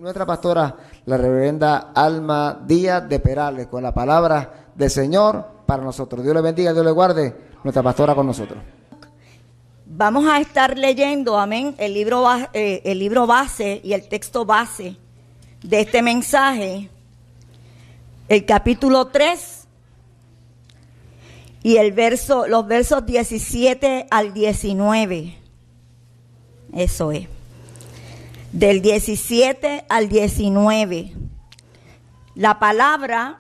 nuestra pastora, la reverenda Alma Díaz de Perales, con la palabra del Señor para nosotros. Dios le bendiga, Dios le guarde, nuestra pastora con nosotros. Vamos a estar leyendo, amén, el libro base y el texto base de este mensaje, el capítulo 3 y los versos 17 al 19. Eso es. Del 17 al 19. La palabra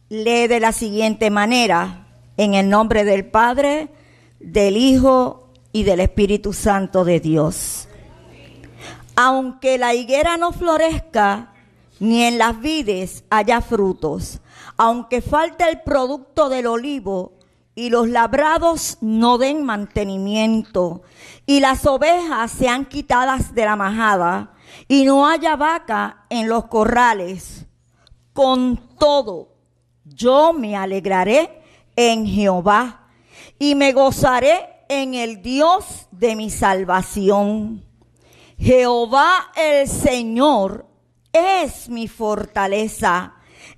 lee de la siguiente manera: en el nombre del Padre, del Hijo y del Espíritu Santo de Dios. Aunque la higuera no florezca, ni en las vides haya frutos, aunque falte el producto del olivo, y los labrados no den mantenimiento, y las ovejas sean quitadas de la majada, y no haya vaca en los corrales, con todo, yo me alegraré en Jehová, y me gozaré en el Dios de mi salvación. Jehová el Señor es mi fortaleza,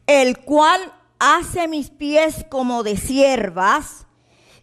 el cual hace mis pies como de ciervas,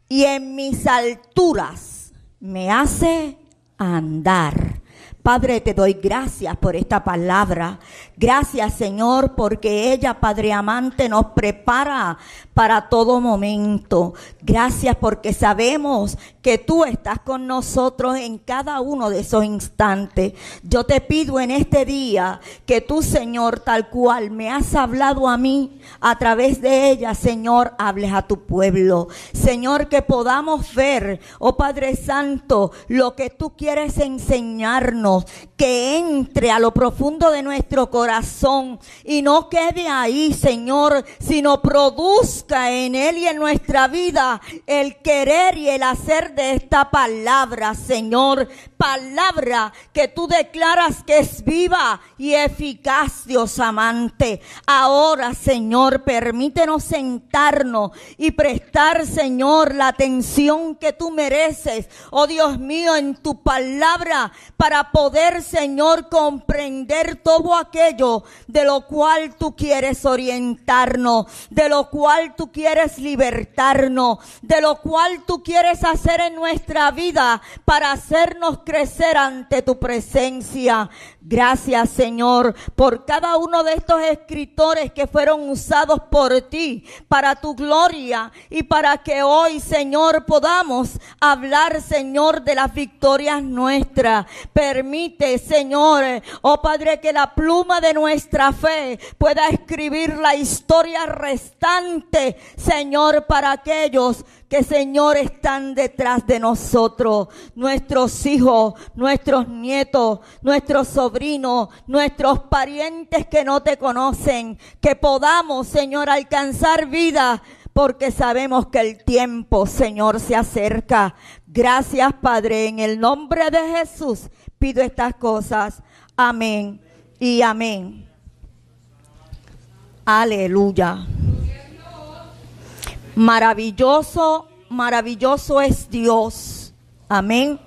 y en mis alturas me hace andar. Padre, te doy gracias por esta palabra. Gracias, Señor, porque ella, Padre amante, nos prepara para todo momento. Gracias porque sabemos que tú estás con nosotros en cada uno de esos instantes. Yo te pido en este día que tú, Señor, tal cual me has hablado a mí, a través de ella, Señor, hables a tu pueblo. Señor, que podamos ver, oh Padre Santo, lo que tú quieres enseñarnos, que entre a lo profundo de nuestro corazón y no quede ahí, Señor, sino produzca en él y en nuestra vida el querer y el hacer de esta palabra, Señor. Palabra que tú declaras que es viva y eficaz, Dios amante. Ahora, Señor, permítenos sentarnos y prestar, Señor, la atención que tú mereces, oh Dios mío, en tu palabra, para poder, Señor, comprender todo aquello de lo cual tú quieres orientarnos, de lo cual tú quieres libertarnos, de lo cual tú quieres hacer en nuestra vida para hacernos crecer ante tu presencia. Gracias, Señor, por cada uno de estos escritores que fueron usados por ti para tu gloria y para que hoy, Señor, podamos hablar, Señor, de las victorias nuestras. Permite, Señor, oh Padre, que la pluma de nuestra fe pueda escribir la historia restante, Señor, para aquellos que, Señor, están detrás de nosotros, nuestros hijos, nuestros nietos, nuestros sobrinos, nuestros parientes que no te conocen, que podamos, Señor, alcanzar vida, porque sabemos que el tiempo, Señor, se acerca. Gracias, Padre, en el nombre de Jesús pido estas cosas. Amén y amén. Aleluya. Maravilloso, maravilloso es Dios. Amén.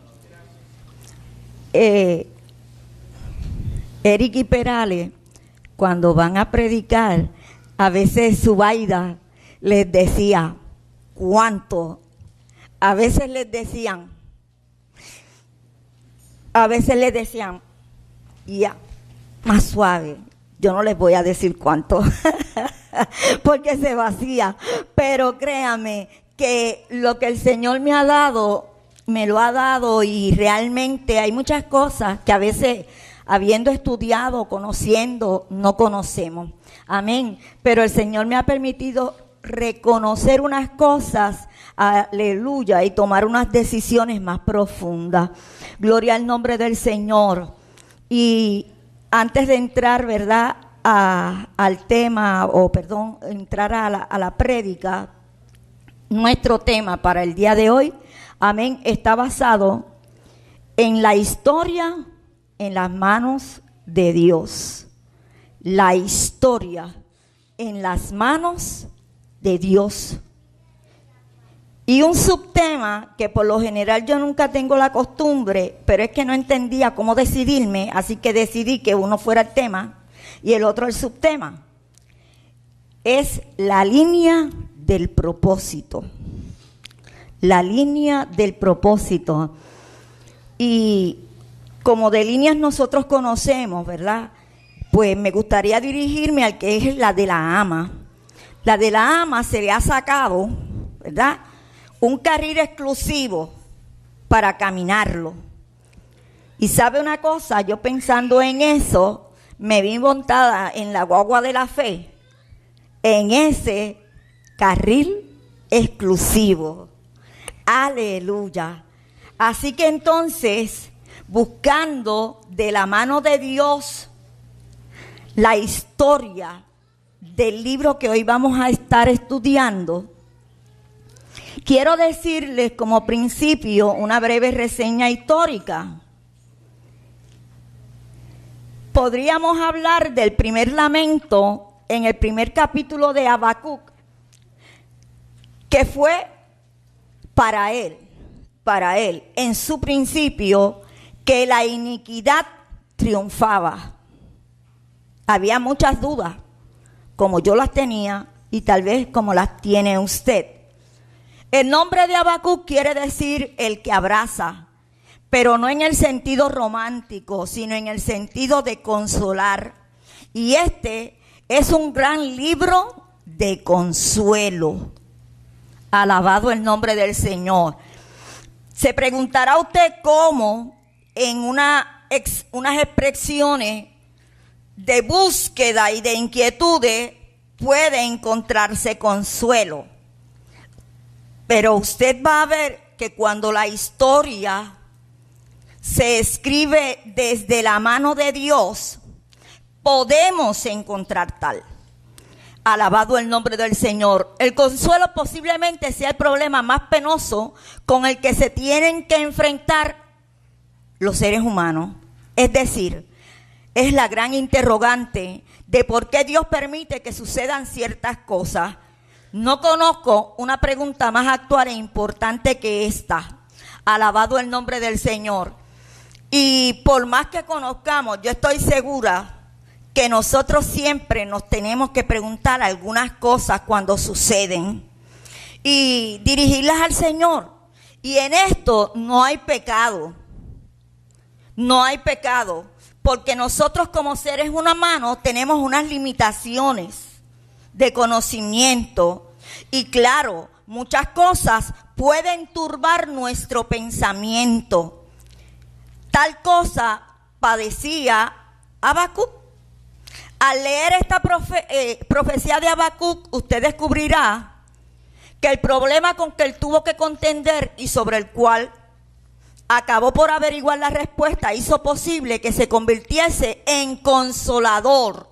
Eric y Perales, cuando van a predicar, a veces Zubaida les decía, ¿cuánto? A veces les decían, ya, más suave. Yo no les voy a decir cuánto, porque se vacía. Pero créame que lo que el Señor me ha dado, me lo ha dado, y realmente hay muchas cosas que a veces, habiendo estudiado, conociendo, no conocemos. Amén. Pero el Señor me ha permitido reconocer unas cosas, aleluya, y tomar unas decisiones más profundas. Gloria al nombre del Señor. Y antes de entrar, ¿verdad?, al tema, entrar a la prédica, nuestro tema para el día de hoy, amén, está basado en la historia en las manos de Dios. La historia en las manos de Dios. Y un subtema que por lo general yo nunca tengo la costumbre, pero es que no entendía cómo decidirme, así que decidí que uno fuera el tema y el otro el subtema. Es la línea del propósito. La línea del propósito. Y como de líneas nosotros conocemos, ¿verdad? Pues me gustaría dirigirme al que es la de la ama. La de la ama se le ha sacado, ¿verdad?, un carril exclusivo para caminarlo. Y sabe una cosa, yo pensando en eso, me vi montada en la guagua de la fe, en ese carril exclusivo. Aleluya. Así que entonces, buscando de la mano de Dios la historia del libro que hoy vamos a estar estudiando, quiero decirles como principio una breve reseña histórica. Podríamos hablar del primer lamento en el primer capítulo de Habacuc, que fue para él, en su principio, que la iniquidad triunfaba. Había muchas dudas, como yo las tenía y tal vez como las tiene usted. El nombre de Habacuc quiere decir el que abraza, pero no en el sentido romántico, sino en el sentido de consolar. Y este es un gran libro de consuelo. Alabado el nombre del Señor. Se preguntará usted cómo en unas expresiones de búsqueda y de inquietudes puede encontrarse consuelo. Pero usted va a ver que cuando la historia se escribe desde la mano de Dios, podemos encontrar tal. Alabado el nombre del Señor. El consuelo posiblemente sea el problema más penoso con el que se tienen que enfrentar los seres humanos. Es decir, es la gran interrogante de por qué Dios permite que sucedan ciertas cosas. No conozco una pregunta más actual e importante que esta. Alabado el nombre del Señor. Y por más que conozcamos, yo estoy segura que nosotros siempre nos tenemos que preguntar algunas cosas cuando suceden y dirigirlas al Señor. Y en esto no hay pecado. No hay pecado, porque nosotros como seres humanos tenemos unas limitaciones de conocimiento y claro, muchas cosas pueden turbar nuestro pensamiento. Tal cosa padecía Habacuc. Al leer esta profecía de Habacuc, usted descubrirá que el problema con que él tuvo que contender y sobre el cual acabó por averiguar la respuesta hizo posible que se convirtiese en consolador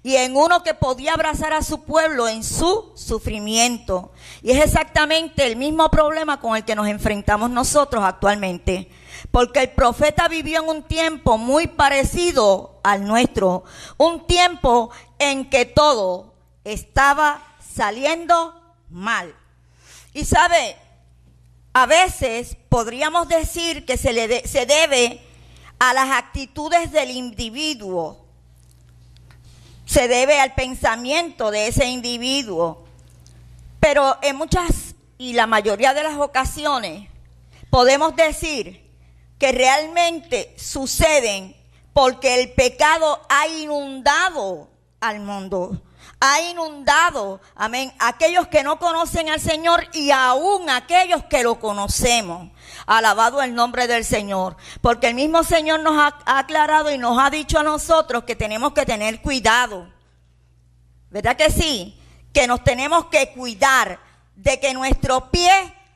y en uno que podía abrazar a su pueblo en su sufrimiento. Y es exactamente el mismo problema con el que nos enfrentamos nosotros actualmente. Porque el profeta vivió en un tiempo muy parecido al nuestro. Un tiempo en que todo estaba saliendo mal. Y sabe, a veces podríamos decir que se debe a las actitudes del individuo. Se debe al pensamiento de ese individuo. Pero en muchas y la mayoría de las ocasiones podemos decir que realmente suceden porque el pecado ha inundado al mundo. Ha inundado, amén, aquellos que no conocen al Señor y aún aquellos que lo conocemos. Alabado el nombre del Señor. Porque el mismo Señor nos ha aclarado y nos ha dicho a nosotros que tenemos que tener cuidado. ¿Verdad que sí? Que nos tenemos que cuidar de que nuestro pie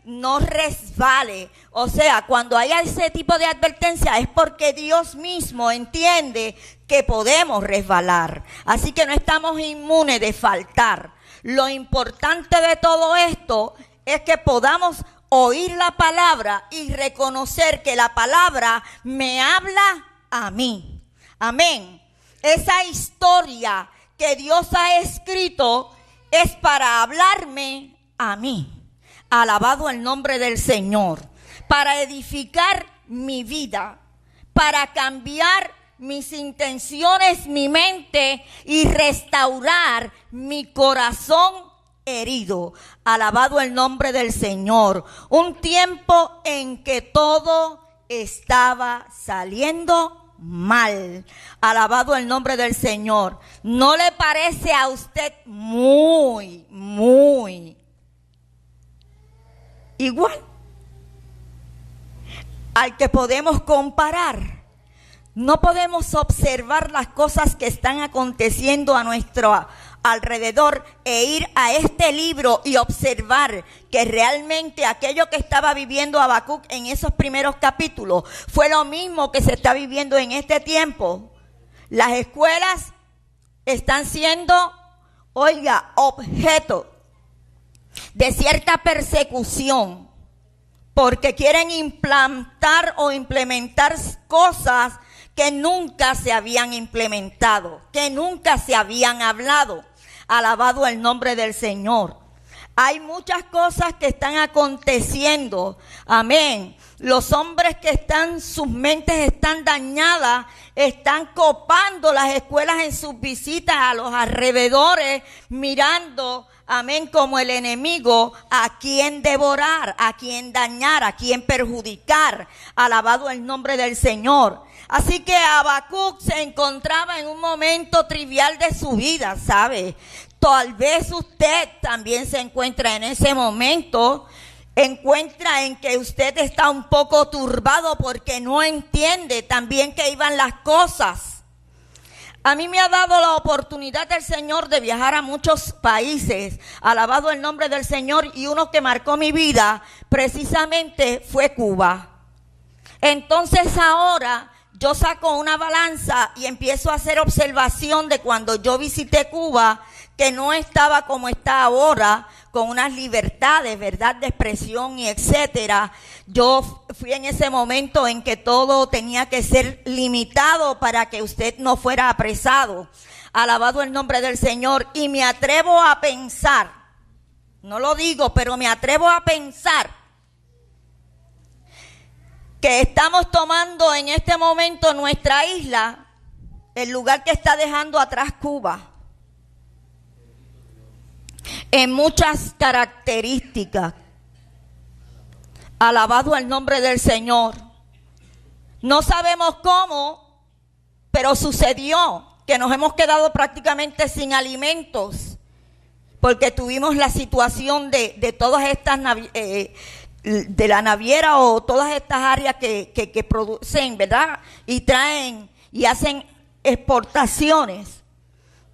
no resbale. O sea, cuando hay ese tipo de advertencia es porque Dios mismo entiende que podemos resbalar. Así que no estamos inmunes de faltar. Lo importante de todo esto es que podamos oír la palabra y reconocer que la palabra me habla a mí. Amén. Esa historia que Dios ha escrito es para hablarme a mí. alabado el nombre del Señor, para edificar mi vida, para cambiar mis intenciones, mi mente y restaurar mi corazón herido. Alabado el nombre del Señor. Un tiempo en que todo estaba saliendo mal. Alabado el nombre del Señor. ¿No le parece a usted muy igual al que podemos comparar? No podemos observar las cosas que están aconteciendo a nuestro alrededor e ir a este libro y observar que realmente aquello que estaba viviendo Habacuc en esos primeros capítulos fue lo mismo que se está viviendo en este tiempo. Las escuelas están siendo, objeto de cierta persecución porque quieren implantar o implementar cosas que nunca se habían implementado, que nunca se habían hablado. Alabado el nombre del Señor. Hay muchas cosas que están aconteciendo. Amén. Los hombres que sus mentes están dañadas, están copando las escuelas en sus visitas a los alrededores, mirando, amén, como el enemigo, a quien devorar, a quien dañar, a quien perjudicar. Alabado el nombre del Señor. Así que Habacuc se encontraba en un momento trivial de su vida, ¿sabe? Tal vez usted también se encuentra en ese momento, encuentra en que usted está un poco turbado porque no entiende también que iban las cosas. A mí me ha dado la oportunidad del Señor de viajar a muchos países, alabado el nombre del Señor, y uno que marcó mi vida precisamente fue Cuba. Entonces ahora yo saco una balanza y empiezo a hacer observación de cuando yo visité Cuba, que no estaba como está ahora, con unas libertades, ¿verdad?, de expresión y etcétera. Yo fui en ese momento en que todo tenía que ser limitado para que usted no fuera apresado. Alabado el nombre del Señor. Y me atrevo a pensar, no lo digo, pero me atrevo a pensar que estamos tomando en este momento nuestra isla, el lugar que está dejando atrás Cuba, en muchas características. Alabado el nombre del Señor. No sabemos cómo, pero sucedió que nos hemos quedado prácticamente sin alimentos, porque tuvimos la situación de todas estas de la naviera o todas estas áreas que producen, ¿verdad? Y traen y hacen exportaciones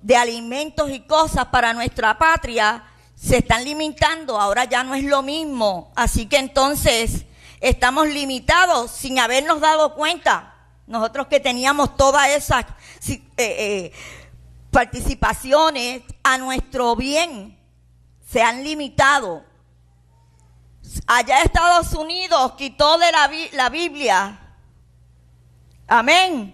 de alimentos y cosas para nuestra patria, se están limitando. Ahora ya no es lo mismo. Así que entonces estamos limitados sin habernos dado cuenta. Nosotros que teníamos todas esas participaciones a nuestro bien, se han limitado. Allá Estados Unidos quitó de la Biblia. Amén.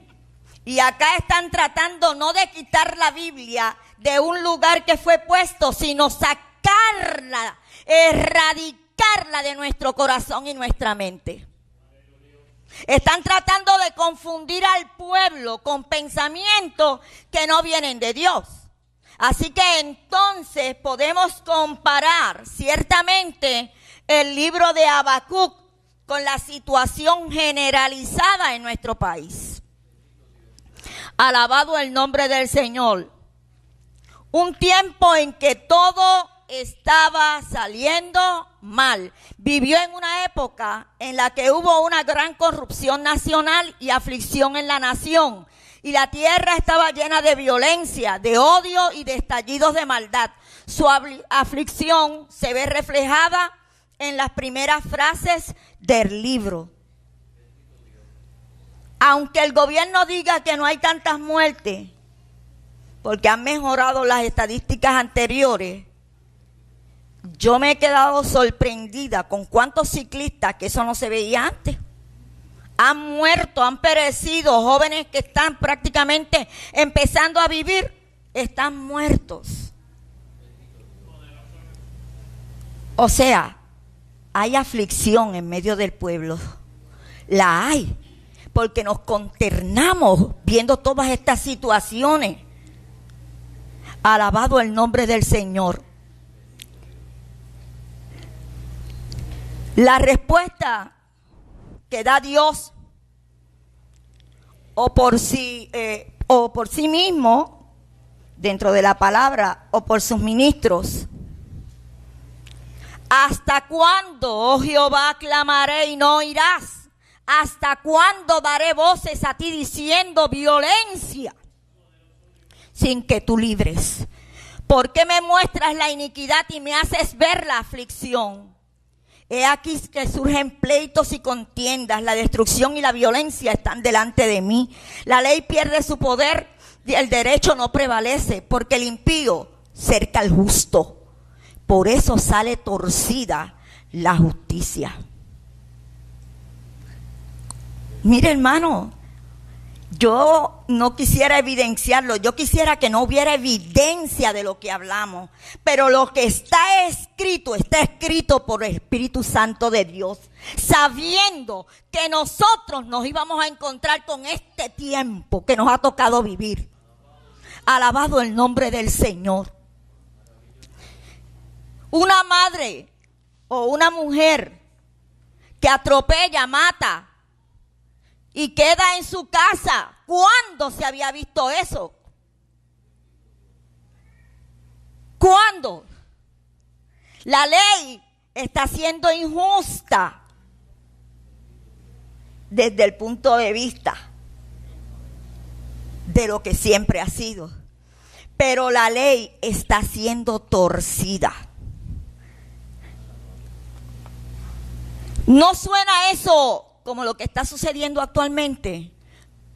Y acá están tratando no de quitar la Biblia de un lugar que fue puesto, sino sacarla, erradicarla de nuestro corazón y nuestra mente. Están tratando de confundir al pueblo con pensamientos que no vienen de Dios. Así que entonces podemos comparar ciertamente el libro de Habacuc con la situación generalizada en nuestro país. Alabado el nombre del Señor. Un tiempo en que todo estaba saliendo mal. Vivió en una época en la que hubo una gran corrupción nacional y aflicción en la nación. Y la tierra estaba llena de violencia, de odio y de estallidos de maldad. Su aflicción se ve reflejada en las primeras frases del libro. Aunque el gobierno diga que no hay tantas muertes, porque han mejorado las estadísticas anteriores, yo me he quedado sorprendida con cuántos ciclistas, que eso no se veía antes, han muerto, han perecido, jóvenes que están prácticamente empezando a vivir, están muertos. O sea, hay aflicción en medio del pueblo. La hay, porque nos consternamos viendo todas estas situaciones. Alabado el nombre del Señor. La respuesta que da Dios o por sí mismo, dentro de la palabra, o por sus ministros. ¿Hasta cuándo, oh Jehová, clamaré y no oirás? ¿Hasta cuándo daré voces a ti diciendo violencia sin que tú libres? ¿Por qué me muestras la iniquidad y me haces ver la aflicción? He aquí que surgen pleitos y contiendas, la destrucción y la violencia están delante de mí. La ley pierde su poder y el derecho no prevalece, porque el impío cerca al justo. Por eso sale torcida la justicia. Mire, hermano, yo no quisiera evidenciarlo, yo quisiera que no hubiera evidencia de lo que hablamos, pero lo que está escrito por el Espíritu Santo de Dios, sabiendo que nosotros nos íbamos a encontrar con este tiempo que nos ha tocado vivir. Alabado el nombre del Señor. Una madre o una mujer que atropella, mata y queda en su casa. ¿Cuándo se había visto eso? ¿Cuándo? La ley está siendo injusta desde el punto de vista de lo que siempre ha sido. Pero la ley está siendo torcida. ¿No suena eso como lo que está sucediendo actualmente?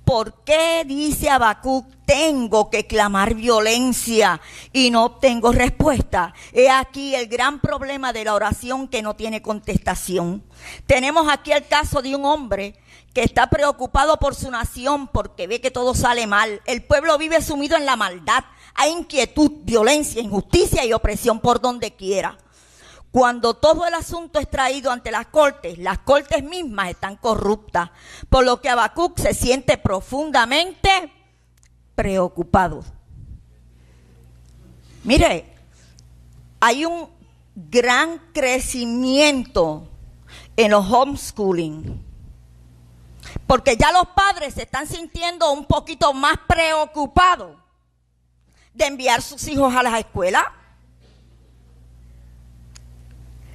¿Por qué, dice Habacuc, tengo que clamar violencia y no obtengo respuesta? He aquí el gran problema de la oración que no tiene contestación. Tenemos aquí el caso de un hombre que está preocupado por su nación porque ve que todo sale mal. El pueblo vive sumido en la maldad. Hay inquietud, violencia, injusticia y opresión por donde quiera. Cuando todo el asunto es traído ante las cortes mismas están corruptas, por lo que Habacuc se siente profundamente preocupado. Mire, hay un gran crecimiento en los homeschooling, porque ya los padres se están sintiendo un poquito más preocupados de enviar sus hijos a las escuelas.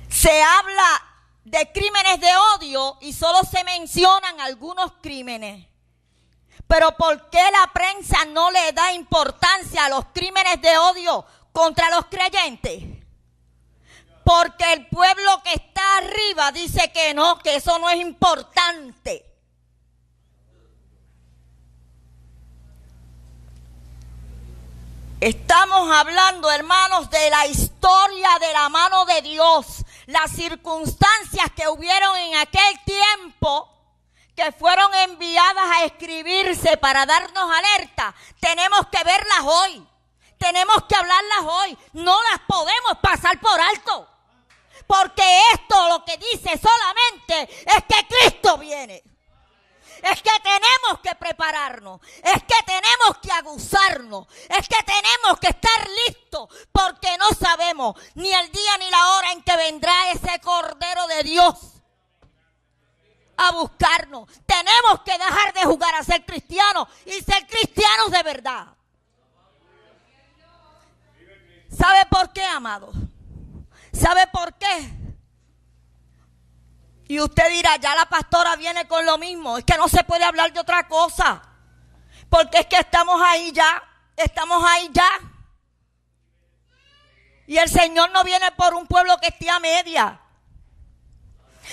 Se habla de crímenes de odio y solo se mencionan algunos crímenes. Pero ¿por qué la prensa no le da importancia a los crímenes de odio contra los creyentes? Porque el pueblo que está arriba dice que no, que eso no es importante. Estamos hablando, hermanos, de la historia de la mano de Dios. Las circunstancias que hubieron en aquel tiempo, que fueron enviadas a escribirse para darnos alerta, tenemos que verlas hoy, tenemos que hablarlas hoy, no las podemos pasar por alto, porque esto lo que dice solamente es que Cristo viene. Es que tenemos que prepararnos, es que tenemos que aguzarnos, es que tenemos que estar listos, porque no sabemos ni el día ni la hora en que vendrá ese Cordero de Dios a buscarnos. Tenemos que dejar de jugar a ser cristianos y ser cristianos de verdad. ¿Sabe por qué, amado? ¿Sabe por qué? Y usted dirá, ya la pastora viene con lo mismo. Es que no se puede hablar de otra cosa. Porque es que estamos ahí ya. Y el Señor no viene por un pueblo que esté a media.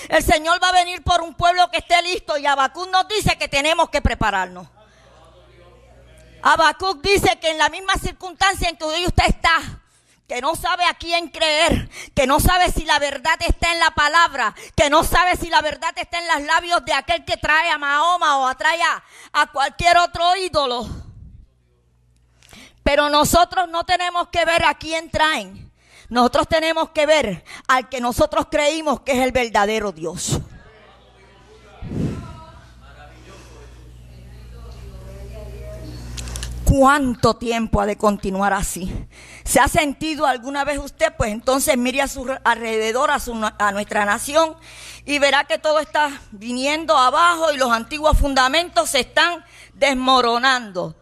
El Señor va a venir por un pueblo que esté listo. Y Habacuc nos dice que tenemos que prepararnos. Habacuc dice que en la misma circunstancia en que usted está, que no sabe a quién creer, que no sabe si la verdad está en la palabra, que no sabe si la verdad está en los labios de aquel que trae a Mahoma o atrae a cualquier otro ídolo. Pero nosotros no tenemos que ver a quién traen. Nosotros tenemos que ver al que nosotros creímos que es el verdadero Dios. ¿Cuánto tiempo ha de continuar así? ¿Se ha sentido alguna vez usted? Pues entonces mire a su alrededor, a nuestra nación, y verá que todo está viniendo abajo y los antiguos fundamentos se están desmoronando.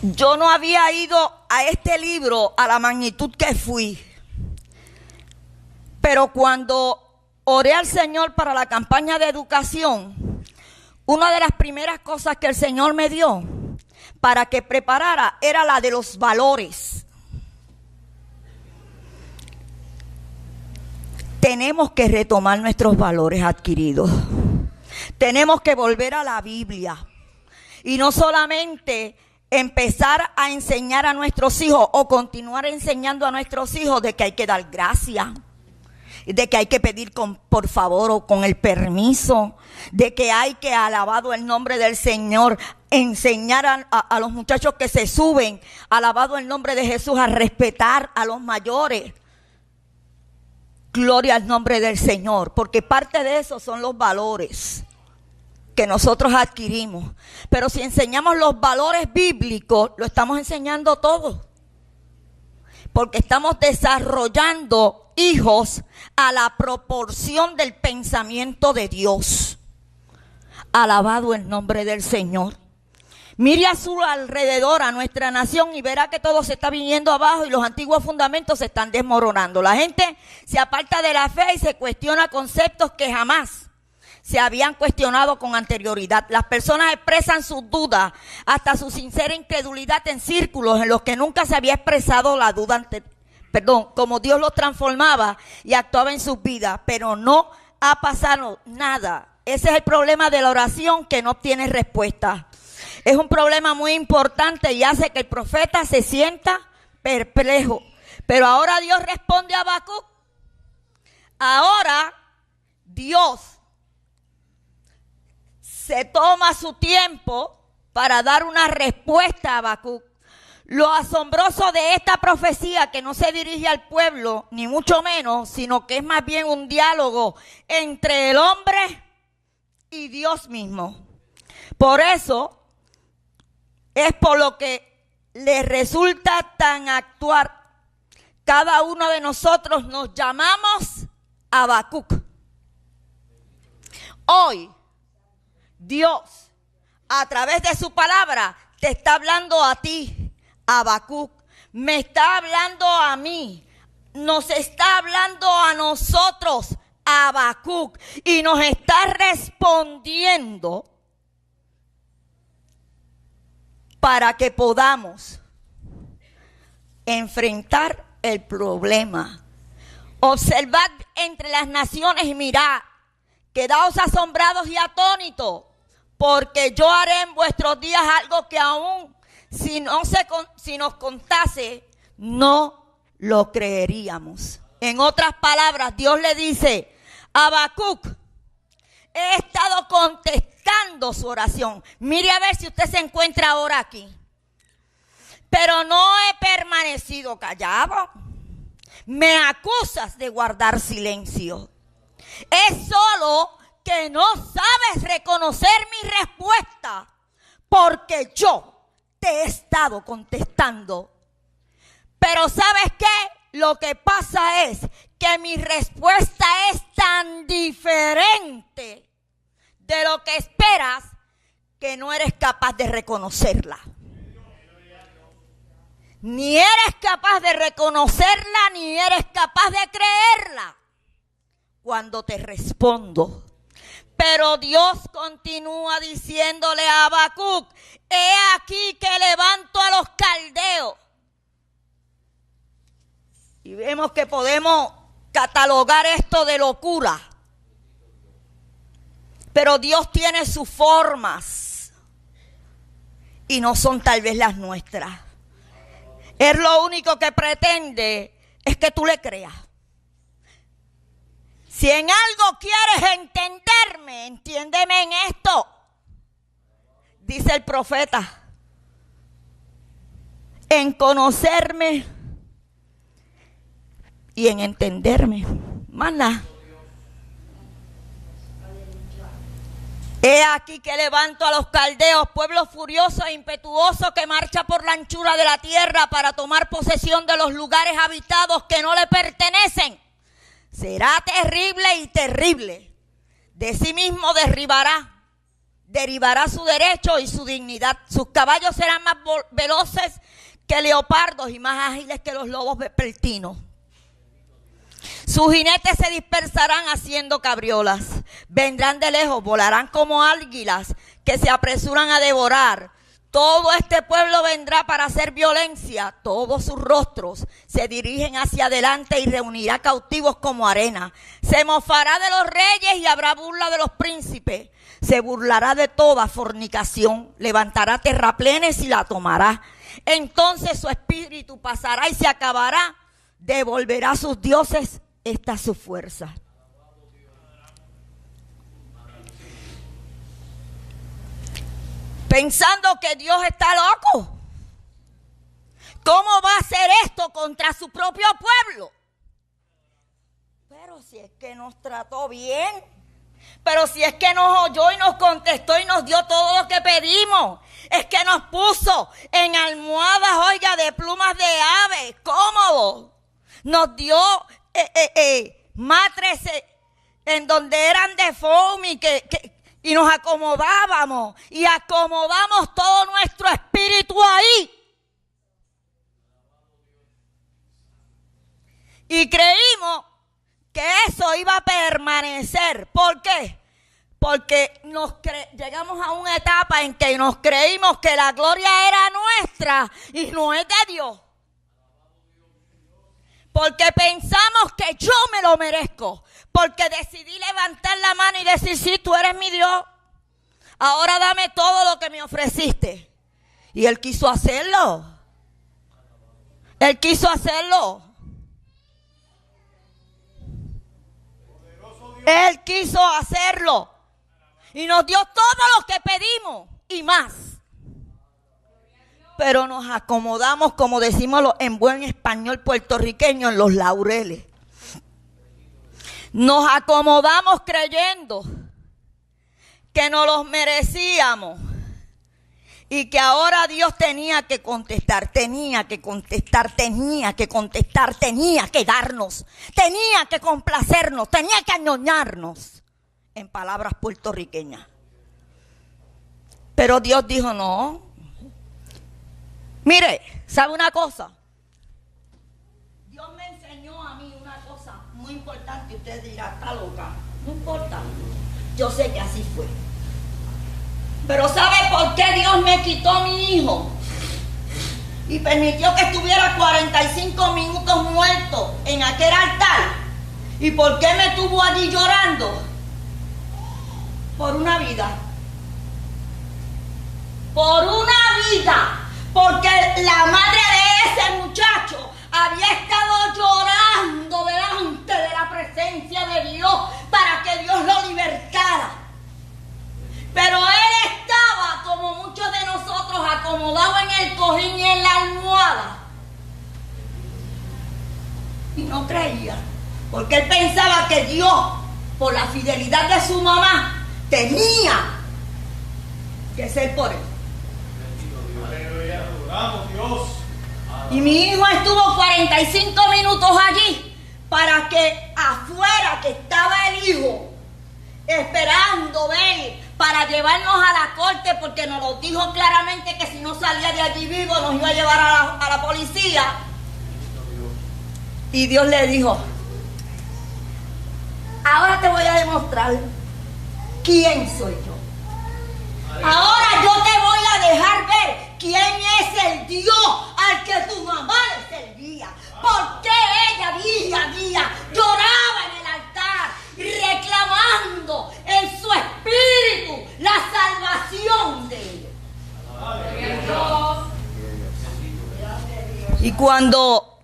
Yo no había ido a este libro a la magnitud que fui, pero cuando oré al Señor para la campaña de educación, una de las primeras cosas que el Señor me dio para que preparara era la de los valores. Tenemos que retomar nuestros valores adquiridos. Tenemos que volver a la Biblia. Y no solamente empezar a enseñar a nuestros hijos o continuar enseñando a nuestros hijos de que hay que dar gracias, de que hay que pedir por favor o con el permiso, de que hay que, alabado el nombre del Señor, enseñar a los muchachos que se suben, alabado el nombre de Jesús, a respetar a los mayores. Gloria al nombre del Señor, porque parte de eso son los valores que nosotros adquirimos. Pero si enseñamos los valores bíblicos, lo estamos enseñando todo, porque estamos desarrollando hijos a la proporción del pensamiento de Dios. Alabado el nombre del Señor. Mire a su alrededor, a nuestra nación, y verá que todo se está viniendo abajo y los antiguos fundamentos se están desmoronando. La gente se aparta de la fe y se cuestiona conceptos que jamás se habían cuestionado con anterioridad. Las personas expresan sus dudas, hasta su sincera incredulidad, en círculos en los que nunca se había expresado la duda como Dios los transformaba y actuaba en sus vidas, pero no ha pasado nada. Ese es el problema de la oración, que no obtiene respuesta. Es un problema muy importante y hace que el profeta se sienta perplejo. Pero ahora Dios responde a Habacuc. Ahora Dios se toma su tiempo para dar una respuesta a Habacuc. Lo asombroso de esta profecía, que no se dirige al pueblo, ni mucho menos, sino que es más bien un diálogo entre el hombre y Dios mismo. Por eso es por lo que le resulta tan actual. Cada uno de nosotros nos llamamos Habacuc. Hoy Dios, a través de su palabra, te está hablando a ti, Habacuc. Me está hablando a mí. Nos está hablando a nosotros, Habacuc. Y nos está respondiendo para que podamos enfrentar el problema. Observad entre las naciones y mirad, quedaos asombrados y atónitos, porque yo haré en vuestros días algo que aún si nos contase, no lo creeríamos. En otras palabras, Dios le dice: Habacuc, he estado contestando su oración. Mire a ver si usted se encuentra ahora aquí. Pero no he permanecido callado. Me acusas de guardar silencio. Es solo que no sabes reconocer mi respuesta, porque yo te he estado contestando. Pero ¿sabes qué? Lo que pasa es que mi respuesta es tan diferente de lo que esperas que no eres capaz de reconocerla. Ni eres capaz de reconocerla, ni eres capaz de creerla cuando te respondo. Pero Dios continúa diciéndole a Habacuc: he aquí que levanto a los caldeos. Y vemos que podemos catalogar esto de locura. Pero Dios tiene sus formas y no son tal vez las nuestras. Él lo único que pretende es que tú le creas. Si en algo quieres entenderme, entiéndeme en esto. Dice el profeta: en conocerme y en entenderme. Más nada. He aquí que levanto a los caldeos, pueblo furioso e impetuoso que marcha por la anchura de la tierra para tomar posesión de los lugares habitados que no le pertenecen. Será terrible y terrible. De sí mismo derivará su derecho y su dignidad. Sus caballos serán más veloces que leopardos y más ágiles que los lobos vespertinos. Sus jinetes se dispersarán haciendo cabriolas. Vendrán de lejos, volarán como águilas que se apresuran a devorar. Todo este pueblo vendrá para hacer violencia. Todos sus rostros se dirigen hacia adelante y reunirá cautivos como arena. Se mofará de los reyes y habrá burla de los príncipes. Se burlará de toda fornicación. Levantará terraplenes y la tomará. Entonces su espíritu pasará y se acabará. Devolverá a sus dioses esta su fuerza. Pensando que Dios está loco. ¿Cómo va a hacer esto contra su propio pueblo? Pero si es que nos trató bien. Pero si es que nos oyó y nos contestó y nos dio todo lo que pedimos. Es que nos puso en almohadas, oiga, de plumas de ave, cómodo. Nos dio matres en donde eran de foam y nos acomodábamos. Y acomodamos todo nuestro espíritu ahí. Y creímos que eso iba a permanecer. ¿Por qué? Porque llegamos a una etapa en que nos creímos que la gloria era nuestra y no es de Dios. Porque pensamos que yo me lo merezco. Porque decidí levantar la mano y decir, sí, tú eres mi Dios. Ahora dame todo lo que me ofreciste. Y Él quiso hacerlo. Él quiso hacerlo. Él quiso hacerlo. Y nos dio todo lo que pedimos y más. Pero nos acomodamos, como decimos en buen español puertorriqueño, en los laureles. Nos acomodamos creyendo que nos los merecíamos. Y que ahora Dios tenía que contestar, tenía que darnos, tenía que complacernos, tenía que añoñarnos, en palabras puertorriqueñas. Pero Dios dijo, no. Mire, ¿sabe una cosa? Dios me enseñó a mí una cosa muy importante. Usted dirá, está loca. No importa. Yo sé que así fue. Pero ¿sabe por qué Dios me quitó a mi hijo? Y permitió que estuviera 45 minutos muerto en aquel altar. ¿Y por qué me tuvo allí llorando? Por una vida. Por una vida. Porque la madre de ese muchacho había estado llorando delante de la presencia de Dios para que Dios lo libertara. Pero él estaba, como muchos de nosotros, acomodado en el cojín y en la almohada. Y no creía. Porque él pensaba que Dios, por la fidelidad de su mamá, tenía que ser por él. Y mi hijo estuvo 45 minutos allí para que afuera que estaba el hijo esperando ver para llevarnos a la corte, porque nos lo dijo claramente que si no salía de allí vivo nos iba a llevar a la policía. Y Dios le dijo, ahora te voy a demostrar quién soy yo. Ahora yo te voy a dejar ver quién es el Dios al que tu mamá le servía. Porque ella día a día lloraba en el altar, reclamando en su espíritu la salvación de ella. Y cuando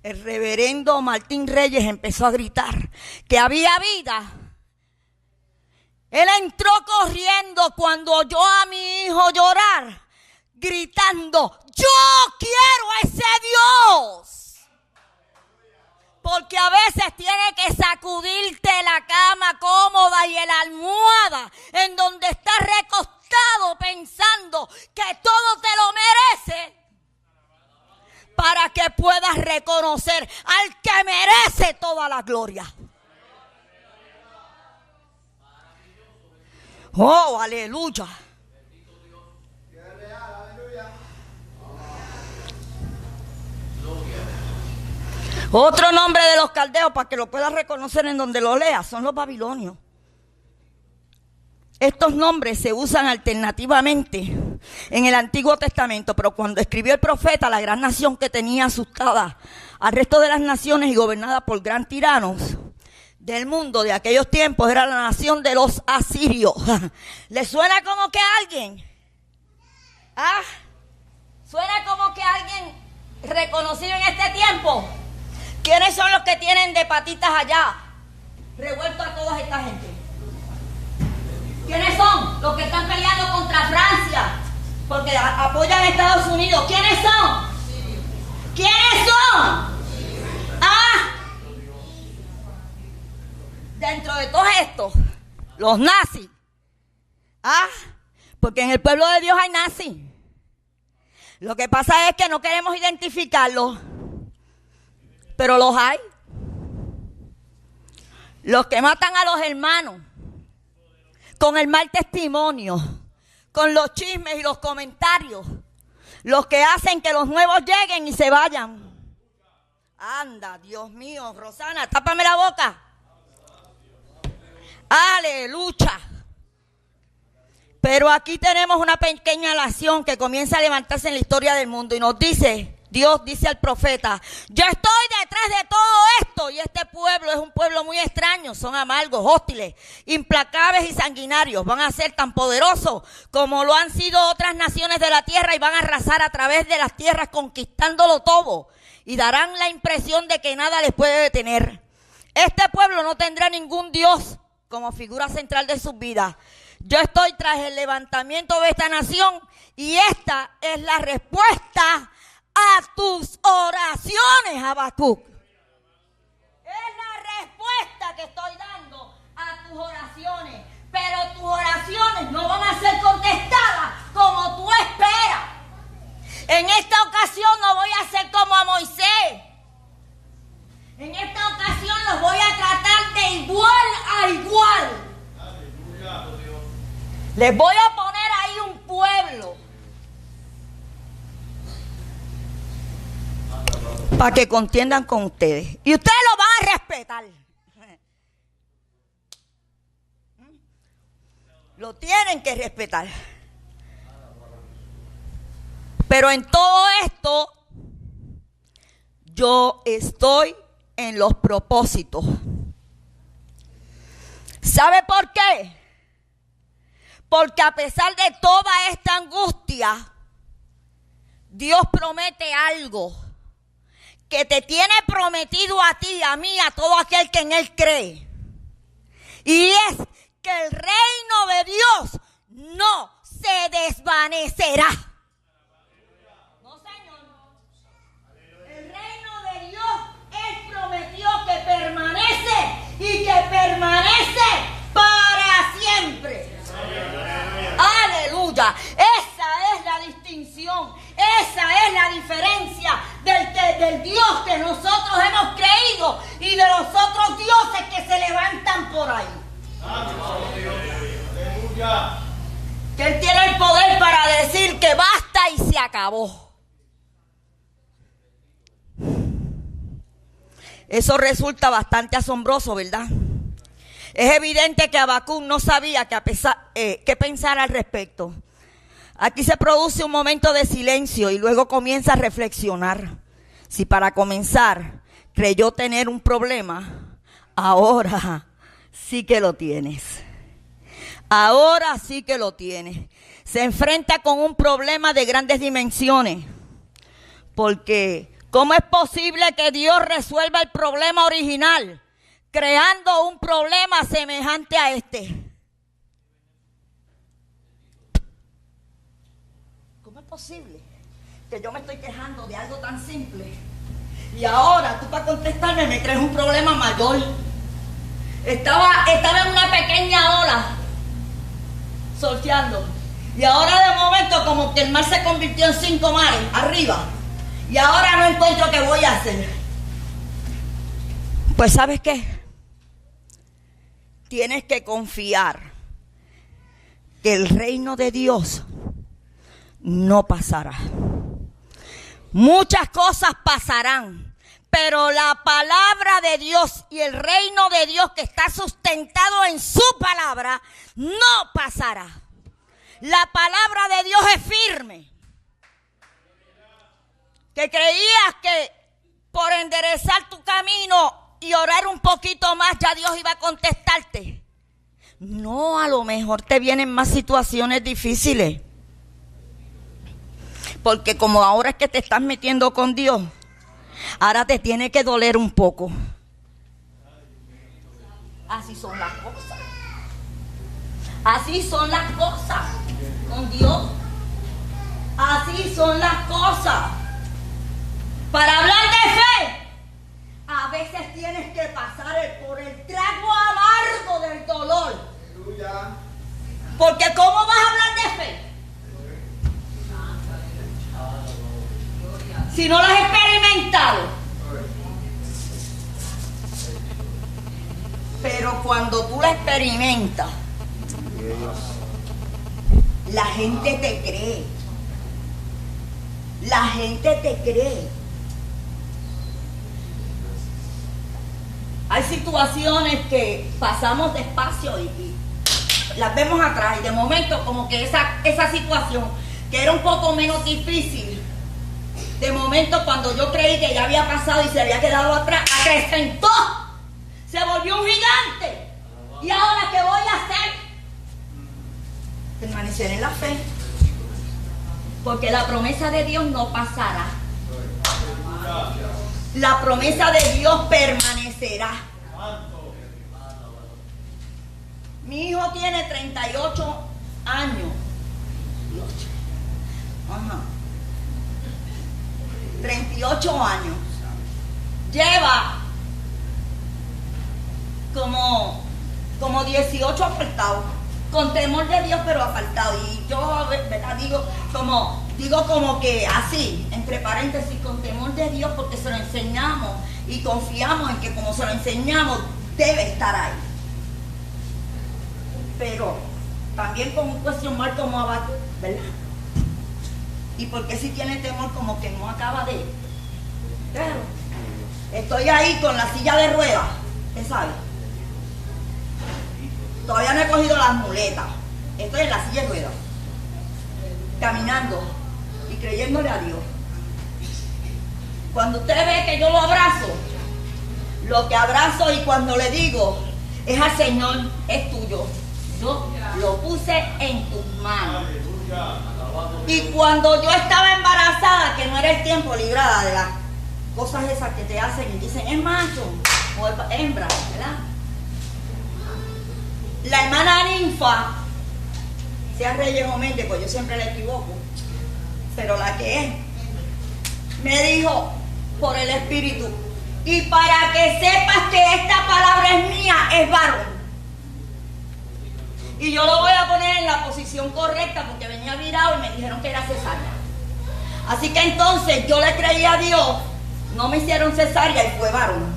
el reverendo Martín Reyes empezó a gritar que había vida, él entró corriendo cuando oyó a mi hijo llorar. gritando, yo quiero a ese Dios. Porque a veces tiene que sacudirte la cama cómoda y la almohada en donde estás recostado pensando que todo te lo merece, para que puedas reconocer al que merece toda la gloria. Oh, aleluya. Otro nombre de los caldeos, para que lo puedas reconocer en donde lo leas, son los babilonios. Estos nombres se usan alternativamente en el Antiguo Testamento, pero cuando escribió el profeta, la gran nación que tenía asustada al resto de las naciones y gobernada por gran tiranos del mundo de aquellos tiempos, era la nación de los asirios. ¿Le suena como que a alguien? ¿Ah? ¿Suena como que a alguien reconocido en este tiempo? ¿Quiénes son los que tienen de patitas allá revuelto a toda esta gente? ¿Quiénes son los que están peleando contra Francia porque apoyan a Estados Unidos? ¿Quiénes son? ¿Quiénes son? ¿Ah? Dentro de todo esto, los nazis. ¿Ah? Porque en el pueblo de Dios hay nazis. Lo que pasa es que no queremos identificarlos, pero los hay. Los que matan a los hermanos con el mal testimonio, con los chismes y los comentarios, los que hacen que los nuevos lleguen y se vayan. Anda, Dios mío, Rosana, tápame la boca. Aleluya. Pero aquí tenemos una pequeña nación que comienza a levantarse en la historia del mundo y nos dice, Dios dice al profeta, yo estoy detrás de todo esto, y este pueblo es un pueblo muy extraño, son amargos, hostiles, implacables y sanguinarios, van a ser tan poderosos como lo han sido otras naciones de la tierra y van a arrasar a través de las tierras conquistándolo todo y darán la impresión de que nada les puede detener. Este pueblo no tendrá ningún Dios como figura central de sus vidas. Yo estoy tras el levantamiento de esta nación y esta es la respuesta a tus oraciones, Habacuc. Es la respuesta que estoy dando a tus oraciones, pero tus oraciones no van a ser contestadas como tú esperas. En esta ocasión no voy a hacer como a Moisés. En esta ocasión los voy a tratar de igual a igual. Les voy a poner ahí un pueblo para que contiendan con ustedes. Y ustedes lo van a respetar. Lo tienen que respetar. Pero en todo esto, yo estoy en los propósitos. ¿Sabe por qué? Porque a pesar de toda esta angustia, Dios promete algo que te tiene prometido a ti, a mí, a todo aquel que en Él cree. Y es que el reino de Dios no se desvanecerá. No, Señor. El reino de Dios, Él prometió que permanece y que permanece para siempre. Aleluya. Esa es la distinción, esa es la diferencia del Dios que nosotros hemos creído y de los otros dioses que se levantan por ahí. Que Él tiene el poder para decir que basta y se acabó. Eso resulta bastante asombroso, ¿verdad? Es evidente que Habacuc no sabía qué pensar al respecto. Aquí se produce un momento de silencio y luego comienza a reflexionar. Si para comenzar creyó tener un problema, ahora sí que lo tienes. Ahora sí que lo tienes. Se enfrenta con un problema de grandes dimensiones. Porque ¿cómo es posible que Dios resuelva el problema original creando un problema semejante a este? ¿Cómo es posible que yo me estoy quejando de algo tan simple? Y ahora tú para contestarme me crees un problema mayor. Estaba en una pequeña ola, surfeando. Y ahora de momento como que el mar se convirtió en 5 mares arriba. Y ahora no encuentro qué voy a hacer. Pues ¿sabes qué? Tienes que confiar que el reino de Dios no pasará. Muchas cosas pasarán, pero la palabra de Dios y el reino de Dios que está sustentado en su palabra no pasará. La palabra de Dios es firme. Que creías que por enderezar tu camino y orar un poquito más ya Dios iba a contestarte. No, a lo mejor te vienen más situaciones difíciles. Porque como ahora es que te estás metiendo con Dios, ahora te tiene que doler un poco. Así son las cosas. Así son las cosas con Dios. Así son las cosas. Para hablar de fe, a veces tienes que pasar por el trago amargo del dolor. Porque ¿cómo vas a hablar de fe? Si no lo has experimentado. Pero cuando tú la experimentas, la gente te cree. La gente te cree. Hay situaciones que pasamos despacio y las vemos atrás. Y de momento como que esa situación que era un poco menos difícil, de momento cuando yo creí que ya había pasado y se había quedado atrás, acrecentó. Se volvió un gigante. ¿Y ahora qué voy a hacer? Permanecer en la fe. Porque la promesa de Dios no pasará. La promesa de Dios permanecerá. Mi hijo tiene 38 años. Ajá. 38 años. Lleva como 18 apartados. Con temor de Dios, pero apartado. Y yo, ¿verdad? Digo como que así, entre paréntesis, con temor de Dios, porque se lo enseñamos y confiamos en que como se lo enseñamos, debe estar ahí. Pero también con un cuestión mal como abajo, ¿verdad? Y porque si tiene temor, como que no acaba de. Pero estoy ahí con la silla de ruedas, ¿usted sabe? Todavía no he cogido las muletas. Estoy en la silla de ruedas, caminando y creyéndole a Dios. Cuando usted ve que yo lo abrazo, lo que abrazo y cuando le digo es al Señor, es tuyo. Yo lo puse en tus manos. Y cuando yo estaba embarazada, que no era el tiempo, librada de las cosas esas que te hacen y dicen es macho o es hembra, ¿verdad? La hermana Ninfa, sea Reyes o Méndez, pues yo siempre la equivoco, pero la que es, me dijo por el Espíritu, y para que sepas que esta palabra es mía, es varón. Y yo lo voy a poner en la posición correcta porque venía virado y me dijeron que era cesárea. Así que entonces yo le creí a Dios, no me hicieron cesárea y fue varón.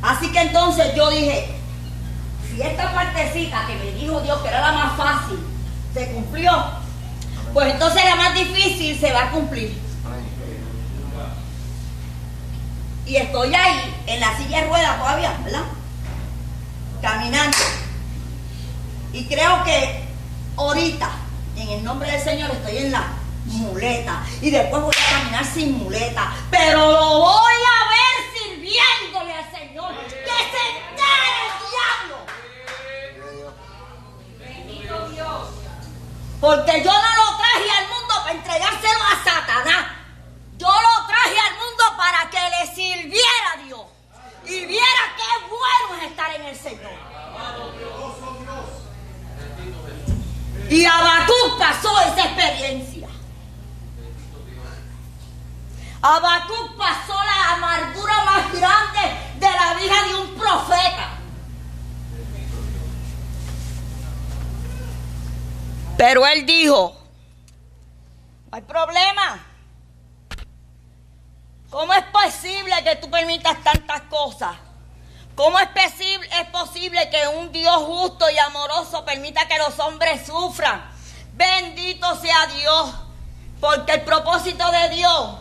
Así que entonces yo dije, si esta partecita que me dijo Dios que era la más fácil se cumplió, pues entonces la más difícil se va a cumplir. Y estoy ahí en la silla de ruedas todavía, ¿verdad? Caminando. Y creo que ahorita, en el nombre del Señor, estoy en la muleta. Y después voy a caminar sin muleta. Pero lo voy a ver sirviéndole al Señor. ¡Que se entere el diablo! Bendito Dios. Porque yo no lo traje al mundo para entregárselo a Satanás. Yo lo traje al mundo para que le sirviera a Dios. Y viera qué bueno es estar en el Señor. Y Habacuc pasó esa experiencia. Habacuc pasó la amargura más grande de la vida de un profeta. Pero él dijo, no hay problema. ¿Cómo es posible que tú permitas tantas cosas? ¿Cómo es posible que un Dios justo y amoroso permita que los hombres sufran? Bendito sea Dios, porque el propósito de Dios,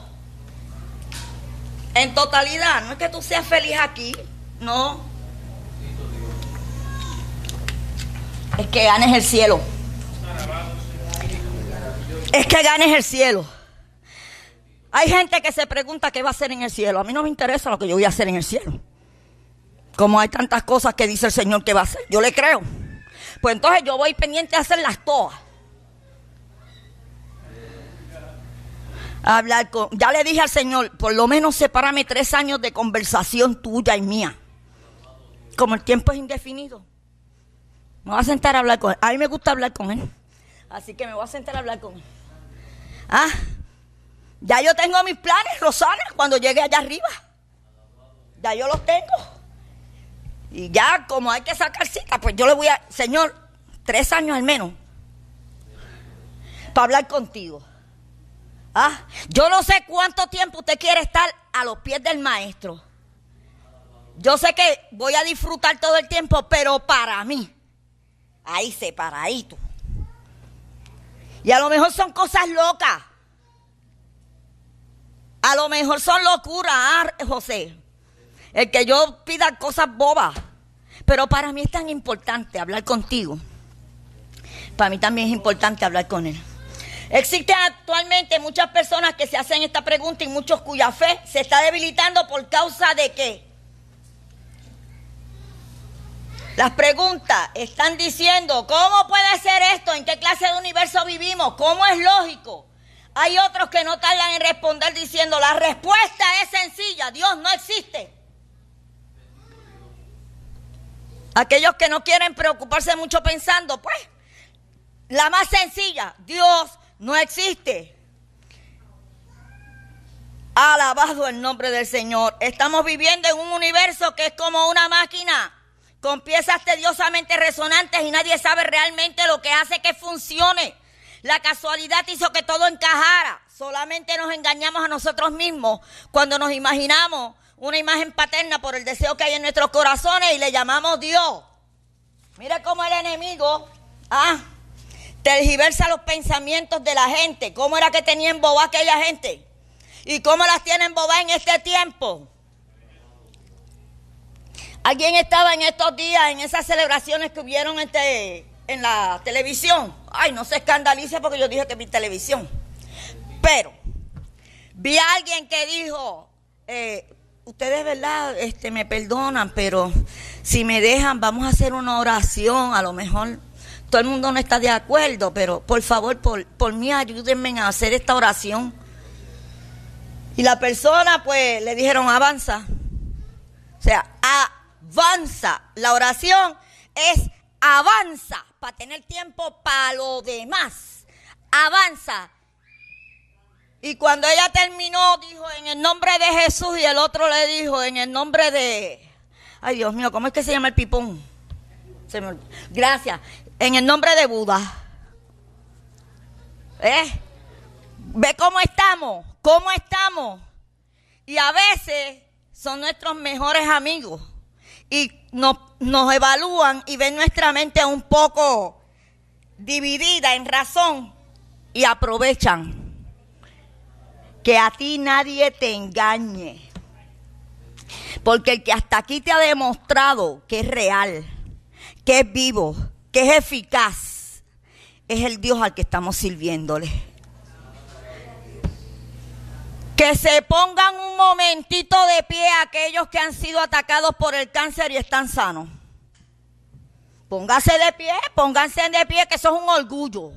en totalidad, no es que tú seas feliz aquí, no. Es que ganes el cielo. Es que ganes el cielo. Hay gente que se pregunta qué va a hacer en el cielo. A mí no me interesa lo que yo voy a hacer en el cielo. Como hay tantas cosas que dice el Señor que va a hacer, yo le creo. Pues entonces yo voy pendiente a hacerlas todas. Ya le dije al Señor, por lo menos sepárame 3 años de conversación tuya y mía. Como el tiempo es indefinido, me voy a sentar a hablar con él. A mí me gusta hablar con él, así que me voy a sentar a hablar con él. Ya yo tengo mis planes, Rosana, cuando llegue allá arriba. Ya yo los tengo. Y ya como hay que sacar cita, pues yo le voy a... Señor, 3 años al menos para hablar contigo. Yo no sé cuánto tiempo usted quiere estar a los pies del maestro. Yo sé que voy a disfrutar todo el tiempo, pero para mí, ahí separadito. Y a lo mejor son cosas locas. A lo mejor son locuras, José. El que yo pida cosas bobas. Pero para mí es tan importante hablar contigo. Para mí también es importante hablar con él. Existen actualmente muchas personas que se hacen esta pregunta y muchos cuya fe se está debilitando por causa de qué. Las preguntas están diciendo, ¿cómo puede ser esto? ¿En qué clase de universo vivimos? ¿Cómo es lógico? Hay otros que no tardan en responder diciendo, la respuesta es sencilla, Dios no existe. Aquellos que no quieren preocuparse mucho pensando, pues, la más sencilla, Dios no existe. Alabado el nombre del Señor. Estamos viviendo en un universo que es como una máquina con piezas tediosamente resonantes y nadie sabe realmente lo que hace que funcione. La casualidad hizo que todo encajara. Solamente nos engañamos a nosotros mismos cuando nos imaginamos una imagen paterna por el deseo que hay en nuestros corazones y le llamamos Dios. Mira cómo el enemigo tergiversa los pensamientos de la gente. ¿Cómo era que tenía embobada aquella gente? ¿Y cómo las tiene embobadas en este tiempo? Alguien estaba en estos días en esas celebraciones que hubieron en la televisión. Ay, no se escandalice porque yo dije que vi televisión. Pero vi a alguien que dijo, ustedes, ¿verdad? Me perdonan, pero si me dejan, vamos a hacer una oración. A lo mejor todo el mundo no está de acuerdo, pero por favor, por mí, ayúdenme a hacer esta oración. Y la persona, pues, le dijeron, avanza. O sea, avanza. La oración es avanza, para tener tiempo para lo demás. Avanza. Y cuando ella terminó, dijo, en el nombre de Jesús, y el otro le dijo, en el nombre de... Ay, Dios mío, ¿cómo es que se llama el pipón? Gracias. En el nombre de Buda. ¿Ve cómo estamos? ¿Cómo estamos? Y a veces son nuestros mejores amigos. Y nos evalúan y ven nuestra mente un poco dividida en razón. Y aprovechan. Que a ti nadie te engañe. Porque el que hasta aquí te ha demostrado que es real, que es vivo, que es eficaz, es el Dios al que estamos sirviéndole. Que se pongan un momentito de pie aquellos que han sido atacados por el cáncer y están sanos. Pónganse de pie, que eso es un orgullo.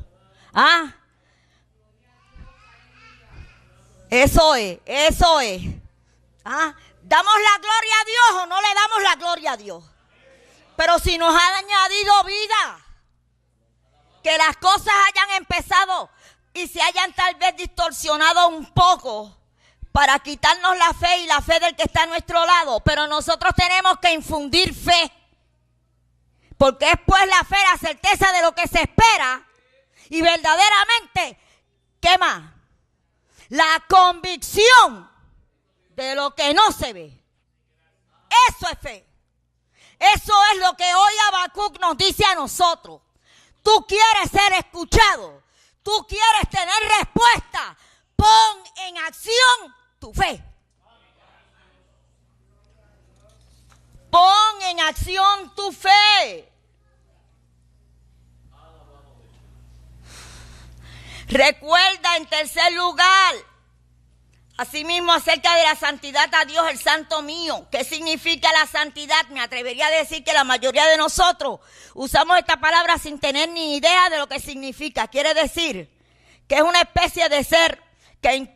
Eso es. ¿Damos la gloria a Dios o no le damos la gloria a Dios? Pero si nos ha añadido vida, que las cosas hayan empezado y se hayan tal vez distorsionado un poco para quitarnos la fe y la fe del que está a nuestro lado, pero nosotros tenemos que infundir fe, porque es pues la fe, la certeza de lo que se espera y verdaderamente, ¿qué más? La convicción de lo que no se ve. Eso es fe. Eso es lo que hoy Habacuc nos dice a nosotros. Tú quieres ser escuchado, tú quieres tener respuesta, pon en acción tu fe. Pon en acción tu fe. Recuerda, en tercer lugar, asimismo acerca de la santidad a Dios, el santo mío. ¿Qué significa la santidad? Me atrevería a decir que la mayoría de nosotros usamos esta palabra sin tener ni idea de lo que significa. Quiere decir que es una especie de ser que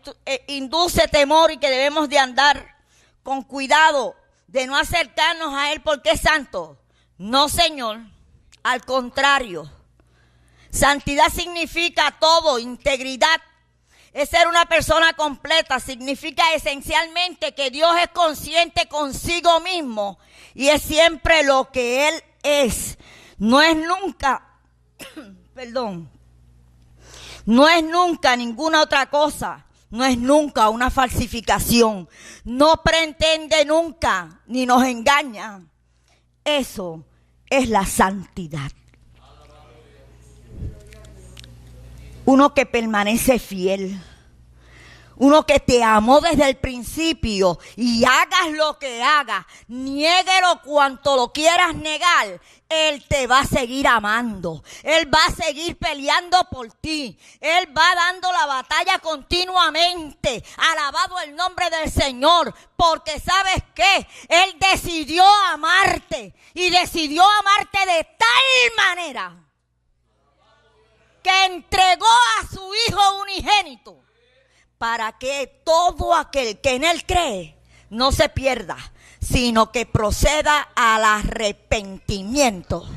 induce temor y que debemos de andar con cuidado de no acercarnos a Él porque es santo. No, Señor, al contrario. Santidad significa todo, integridad. Es ser una persona completa, significa esencialmente que Dios es consciente consigo mismo y es siempre lo que Él es. No es nunca, no es nunca ninguna otra cosa, no es nunca una falsificación, no pretende nunca ni nos engaña. Eso es la santidad. Uno que permanece fiel, uno que te amó desde el principio y hagas lo que hagas, niéguelo cuanto lo quieras negar, Él te va a seguir amando, Él va a seguir peleando por ti, Él va dando la batalla continuamente. Alabado el nombre del Señor, porque ¿sabes qué? Él decidió amarte y decidió amarte de tal manera que entregó a su Hijo unigénito para que todo aquel que en Él cree no se pierda, sino que proceda al arrepentimiento.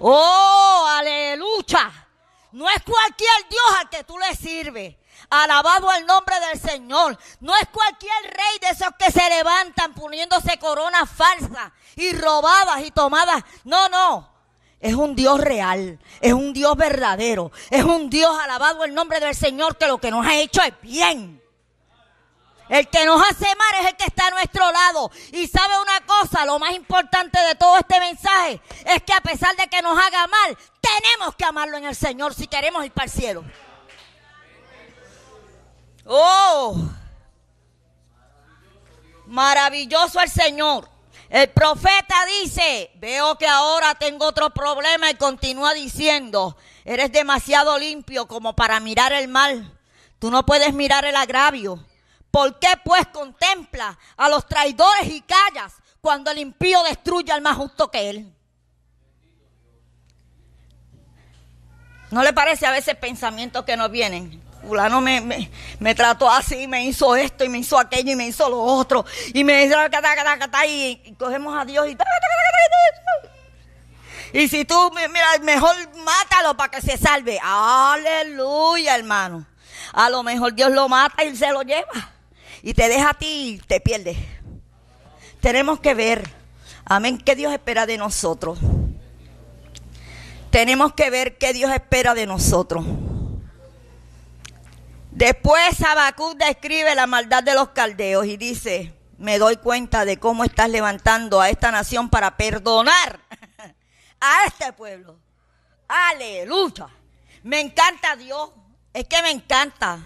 ¡Oh, aleluya! No es cualquier Dios al que tú le sirves. Alabado el nombre del Señor. No es cualquier rey de esos que se levantan poniéndose coronas falsas y robadas y tomadas. No, no. Es un Dios real, es un Dios verdadero, es un Dios, alabado el nombre del Señor, que lo que nos ha hecho es bien. El que nos hace mal es el que está a nuestro lado. Y sabe una cosa, lo más importante de todo este mensaje es que a pesar de que nos haga mal, tenemos que amarlo en el Señor si queremos ir para el cielo. Oh, maravilloso el Señor. El profeta dice, veo que ahora tengo otro problema, y continúa diciendo, eres demasiado limpio como para mirar el mal. Tú no puedes mirar el agravio. ¿Por qué pues contemplas a los traidores y callas cuando el impío destruye al más justo que él? ¿No le parece a veces pensamientos que nos vienen? Fulano me trató así, me hizo esto y me hizo aquello y me hizo lo otro. Y me hizo y cogemos a Dios y si tú, mira, mejor mátalo para que se salve. Aleluya, hermano. A lo mejor Dios lo mata y se lo lleva. Y te deja a ti y te pierdes. Tenemos que ver, amén, qué Dios espera de nosotros. Tenemos que ver qué Dios espera de nosotros. Después Habacuc describe la maldad de los caldeos y dice, me doy cuenta de cómo estás levantando a esta nación para perdonar a este pueblo. Aleluya. Me encanta Dios. Es que me encanta.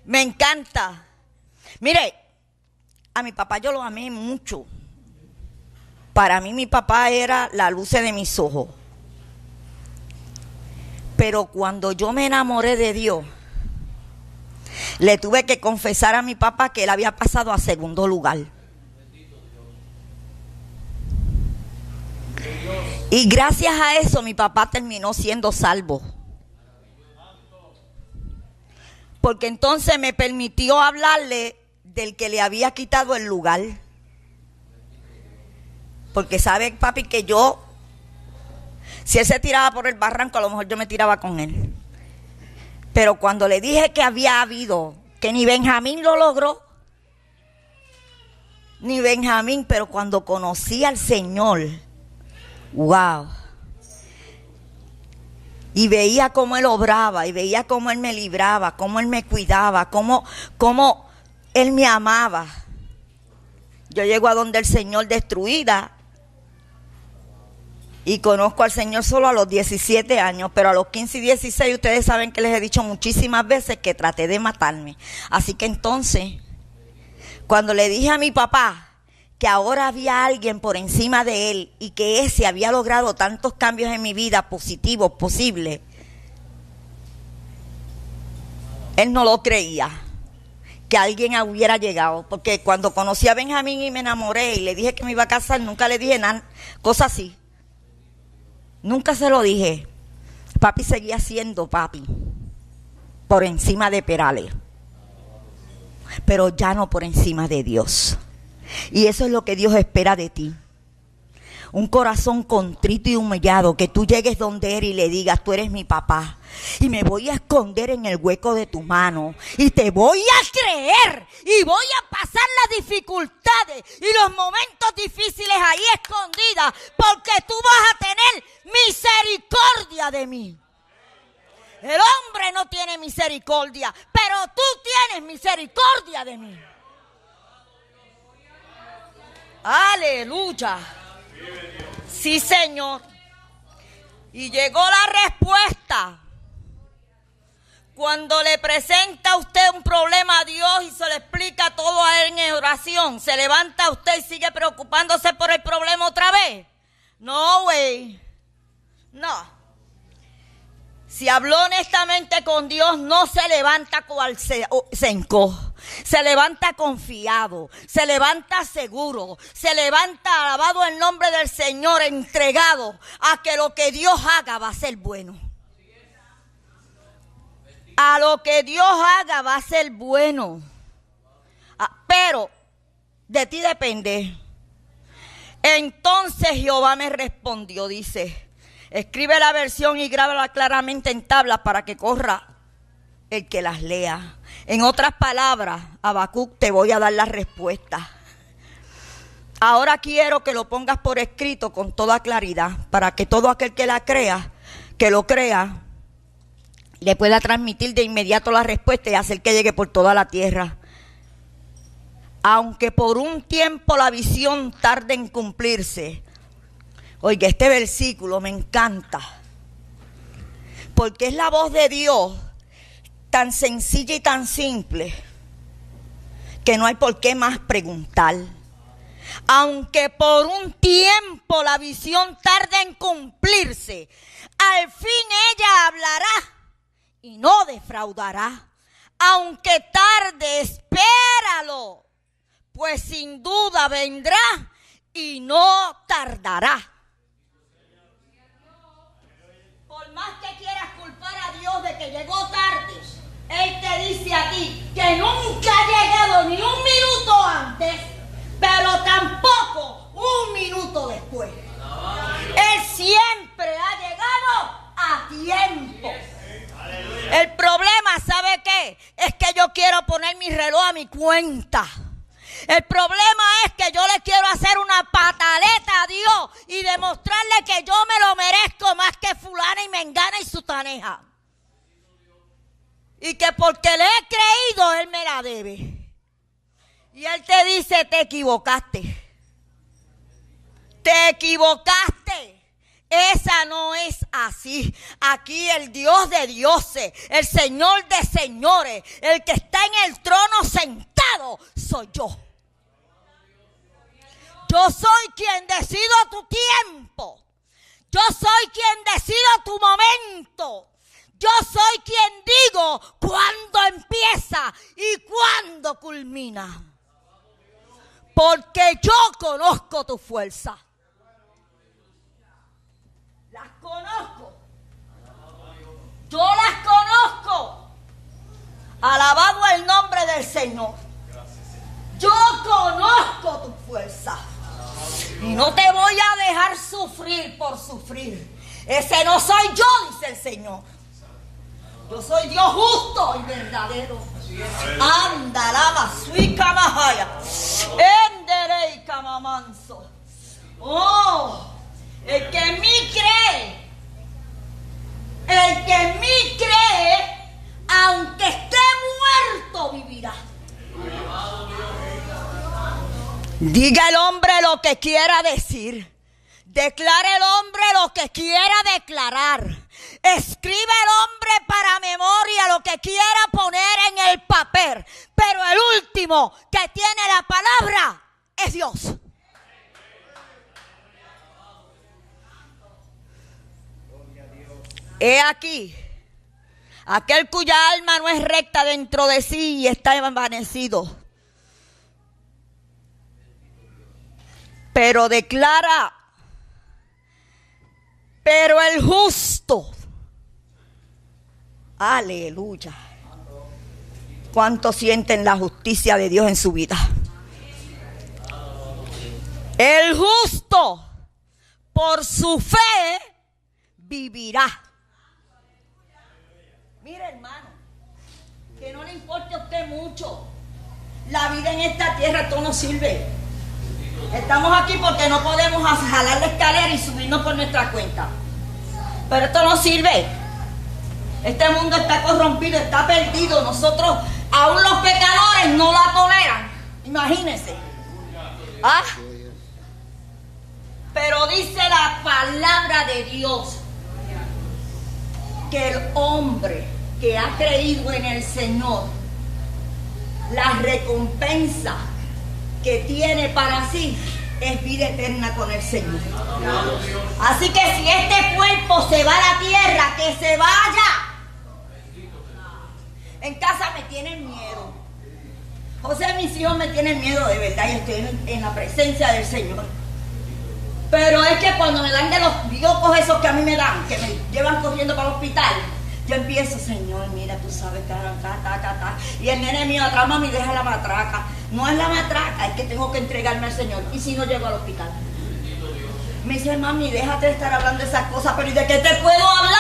Me encanta. Mire, a mi papá yo lo amé mucho. Para mí mi papá era la luz de mis ojos. Pero cuando yo me enamoré de Dios, le tuve que confesar a mi papá que él había pasado a segundo lugar. Y gracias a eso mi papá terminó siendo salvo. Porque entonces me permitió hablarle del que le había quitado el lugar. Porque sabe, papi, que yo Si él se tiraba por el barranco, a lo mejor yo me tiraba con él. Pero cuando le dije que había habido, que ni Benjamín lo logró, ni Benjamín, pero cuando conocí al Señor, wow. Y veía cómo Él obraba, y veía cómo Él me libraba, cómo Él me cuidaba, cómo Él me amaba. Yo llego a donde el Señor destruida y conozco al Señor solo a los 17 años, pero a los 15 y 16 ustedes saben que les he dicho muchísimas veces que traté de matarme. Así que entonces, cuando le dije a mi papá que ahora había alguien por encima de él y que ese había logrado tantos cambios en mi vida positivos posibles, él no lo creía, que alguien hubiera llegado. Porque cuando conocí a Benjamín y me enamoré y le dije que me iba a casar, nunca le dije nada, cosas así. Nunca se lo dije. Papi seguía siendo papi, por encima de Perales, pero ya no por encima de Dios. Y eso es lo que Dios espera de ti. Un corazón contrito y humillado, que tú llegues donde Él y le digas: tú eres mi papá y me voy a esconder en el hueco de tu mano y te voy a creer y voy a pasar las dificultades y los momentos difíciles ahí escondidas, porque tú vas a tener misericordia de mí. El hombre no tiene misericordia, pero tú tienes misericordia de mí. Aleluya. Sí, Señor. Y llegó la respuesta. Cuando le presenta a usted un problema a Dios y se le explica todo a Él en oración, ¿se levanta usted y sigue preocupándose por el problema otra vez? No, güey. No. Si habló honestamente con Dios, no se levanta cual sencó. Se levanta confiado, se levanta seguro, se levanta alabado el nombre del Señor, entregado a que lo que Dios haga va a ser bueno. A lo que Dios haga va a ser bueno. Pero de ti depende. Entonces Jehová me respondió, dice: escribe la versión y grábala claramente en tablas para que corra el que las lea. En otras palabras, Habacuc, te voy a dar la respuesta. Ahora quiero que lo pongas por escrito con toda claridad, para que todo aquel que la crea, que lo crea, le pueda transmitir de inmediato la respuesta y hacer que llegue por toda la tierra. Aunque por un tiempo la visión tarde en cumplirse. Oiga, este versículo me encanta, porque es la voz de Dios tan sencilla y tan simple que no hay por qué más preguntar. Aunque por un tiempo la visión tarde en cumplirse, al fin ella hablará y no defraudará. Aunque tarde, espéralo, pues sin duda vendrá y no tardará. Por más que quieras culpar a Dios de que llegó tarde, Él te dice a ti que nunca ha llegado ni un minuto antes, pero tampoco un minuto después. Él siempre ha llegado a tiempo. El problema, ¿sabe qué? Es que yo quiero poner mi reloj a mi cuenta. El problema es que yo le quiero hacer una pataleta a Dios y demostrarle que yo me lo merezco más que fulana y mengana y sutaneja. Y que porque le he creído, Él me la debe. Y Él te dice: te equivocaste. Te equivocaste. Esa no es así. Aquí el Dios de dioses, el Señor de señores, el que está en el trono sentado, soy yo. Yo soy quien decido tu tiempo. Yo soy quien decido tu momento. Yo soy quien digo cuándo empieza y cuándo culmina. Porque yo conozco tu fuerza. Las conozco. Yo las conozco. Alabado el nombre del Señor. Yo conozco tu fuerza. Y no te voy a dejar sufrir por sufrir. Ese no soy yo, dice el Señor. Yo soy Dios justo y verdadero. Anda, lava, suica, mahaya. Enderei, camamanso. Oh, el que en mí cree, aunque esté muerto, vivirá. Diga el hombre lo que quiera decir. Declare el hombre lo que quiera declarar. Escribe el hombre para memoria lo que quiera poner en el papel. Pero el último que tiene la palabra es Dios. He aquí, aquel cuya alma no es recta dentro de sí y está envanecido. Pero declara, pero el justo, aleluya. ¿Cuánto sienten la justicia de Dios en su vida? El justo, por su fe, vivirá. Mire, hermano, que no le importe a usted mucho. La vida en esta tierra, esto no sirve. Estamos aquí porque no podemos jalar la escalera y subirnos por nuestra cuenta. Pero esto no sirve. Este mundo está corrompido, está perdido. Nosotros, aún los pecadores, no la toleran. Imagínense. ¿Ah? Pero dice la palabra de Dios que el hombre que ha creído en el Señor, la recompensa que tiene para sí es vida eterna con el Señor. Así que si este cuerpo se va a la tierra, que se vaya. En casa me tienen miedo. José, mis hijos me tienen miedo de verdad y estoy en la presencia del Señor. Pero es que cuando me dan de los piojos esos que a mí me dan, que me llevan corriendo para el hospital, yo empiezo, Señor, mira, tú sabes, y el nene mío atrás, mami, deja la matraca. No es la matraca, es que tengo que entregarme al Señor. ¿Y si no llego al hospital? Me dice, mami, déjate de estar hablando de esas cosas, pero ¿y de qué te puedo hablar?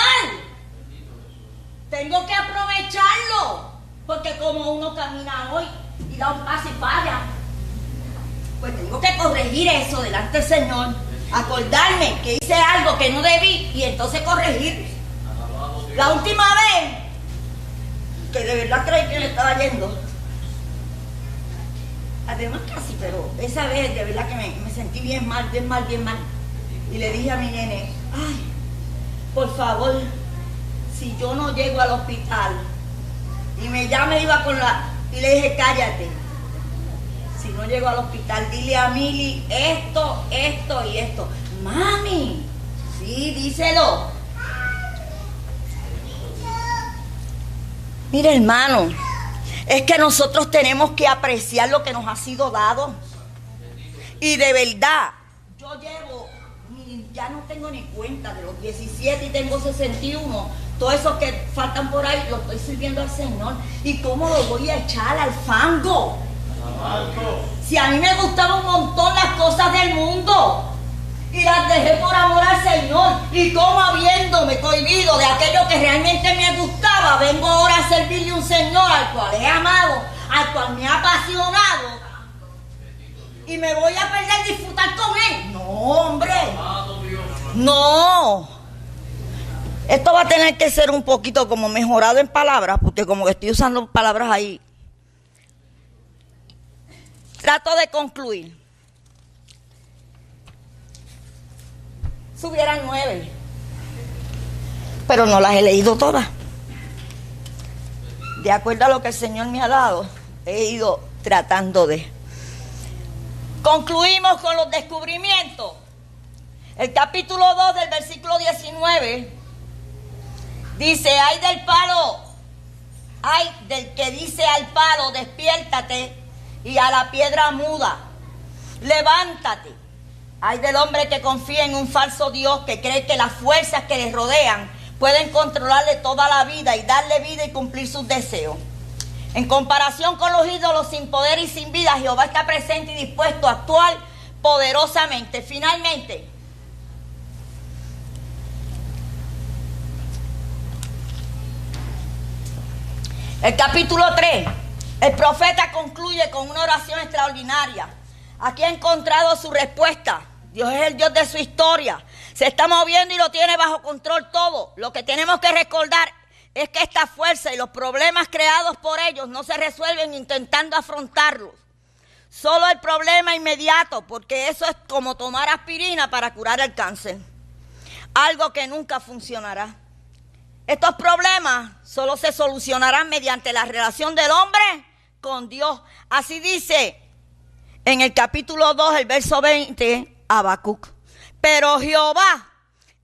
Tengo que aprovecharlo, porque como uno camina hoy y da un paso y falla, pues tengo que corregir eso delante del Señor, acordarme que hice algo que no debí y entonces corregir. La última vez que de verdad creí que le estaba yendo, además casi, pero esa vez de verdad que me sentí bien mal. Y le dije a mi nene, ay, por favor, si yo no llego al hospital, y ya me iba y le dije, cállate, si no llego al hospital, dile a Mili esto y esto. Mami, sí, díselo. Mire, hermano, es que nosotros tenemos que apreciar lo que nos ha sido dado. Y de verdad, yo llevo, ya no tengo ni cuenta de los 17 y tengo 61. Todos esos que faltan por ahí, los estoy sirviendo al Señor. ¿Y cómo los voy a echar al fango? Si a mí me gustaban un montón las cosas del mundo y las dejé por amor al Señor, y como habiéndome cohibido de aquello que realmente me gustaba, vengo ahora a servirle a un Señor al cual he amado, al cual me ha apasionado, y me voy a perder disfrutar con Él. No, hombre, no. Esto va a tener que ser un poquito como mejorado en palabras, porque como que estoy usando palabras ahí. Trato de concluir. Subieran 9, pero no las he leído todas. De acuerdo a lo que el Señor me ha dado, he ido tratando de. Concluimos con los descubrimientos. El capítulo 2 del versículo 19 dice, ay del que dice al palo, despiértate, y a la piedra muda, levántate. Hay del hombre que confía en un falso Dios, que cree que las fuerzas que le rodean pueden controlarle toda la vida y darle vida y cumplir sus deseos. En comparación con los ídolos sin poder y sin vida, Jehová está presente y dispuesto a actuar poderosamente. Finalmente, El capítulo 3, el profeta concluye con una oración extraordinaria. Aquí ha encontrado su respuesta. Dios es el Dios de su historia. Se está moviendo y lo tiene bajo control todo. Lo que tenemos que recordar es que esta fuerza y los problemas creados por ellos no se resuelven intentando afrontarlos. Solo el problema inmediato, porque eso es como tomar aspirina para curar el cáncer. Algo que nunca funcionará. Estos problemas solo se solucionarán mediante la relación del hombre con Dios. Así dice en el capítulo 2, el verso 20, Habacuc. Pero Jehová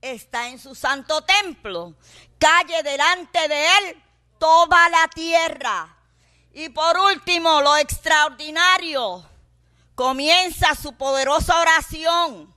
está en su santo templo. Calle delante de él toda la tierra. Y por último, lo extraordinario. Comienza su poderosa oración.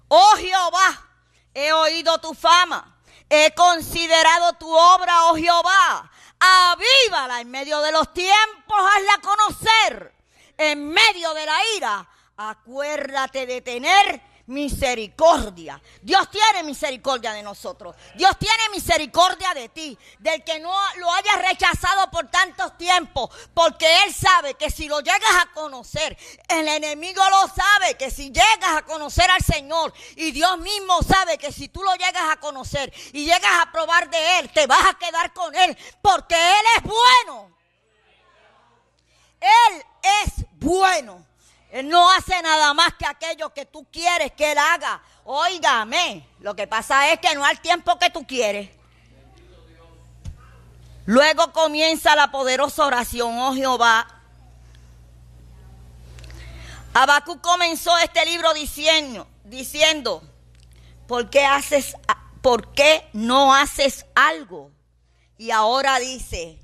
Oh Jehová, he oído tu fama. He considerado tu obra, oh Jehová. Avívala en medio de los tiempos, hazla conocer. En medio de la ira, acuérdate de tener misericordia. Dios tiene misericordia de nosotros. Dios tiene misericordia de ti, del que no lo hayas rechazado por tantos tiempos, porque Él sabe que si lo llegas a conocer, el enemigo lo sabe, que si llegas a conocer al Señor, y Dios mismo sabe que si tú lo llegas a conocer y llegas a probar de Él, te vas a quedar con Él, porque Él es bueno. Él es bueno. Él no hace nada más que aquello que tú quieres que Él haga. Óigame, lo que pasa es que no al tiempo que tú quieres. Luego comienza la poderosa oración, oh Jehová. Habacuc comenzó este libro diciendo, ¿por qué no haces algo? Y ahora dice,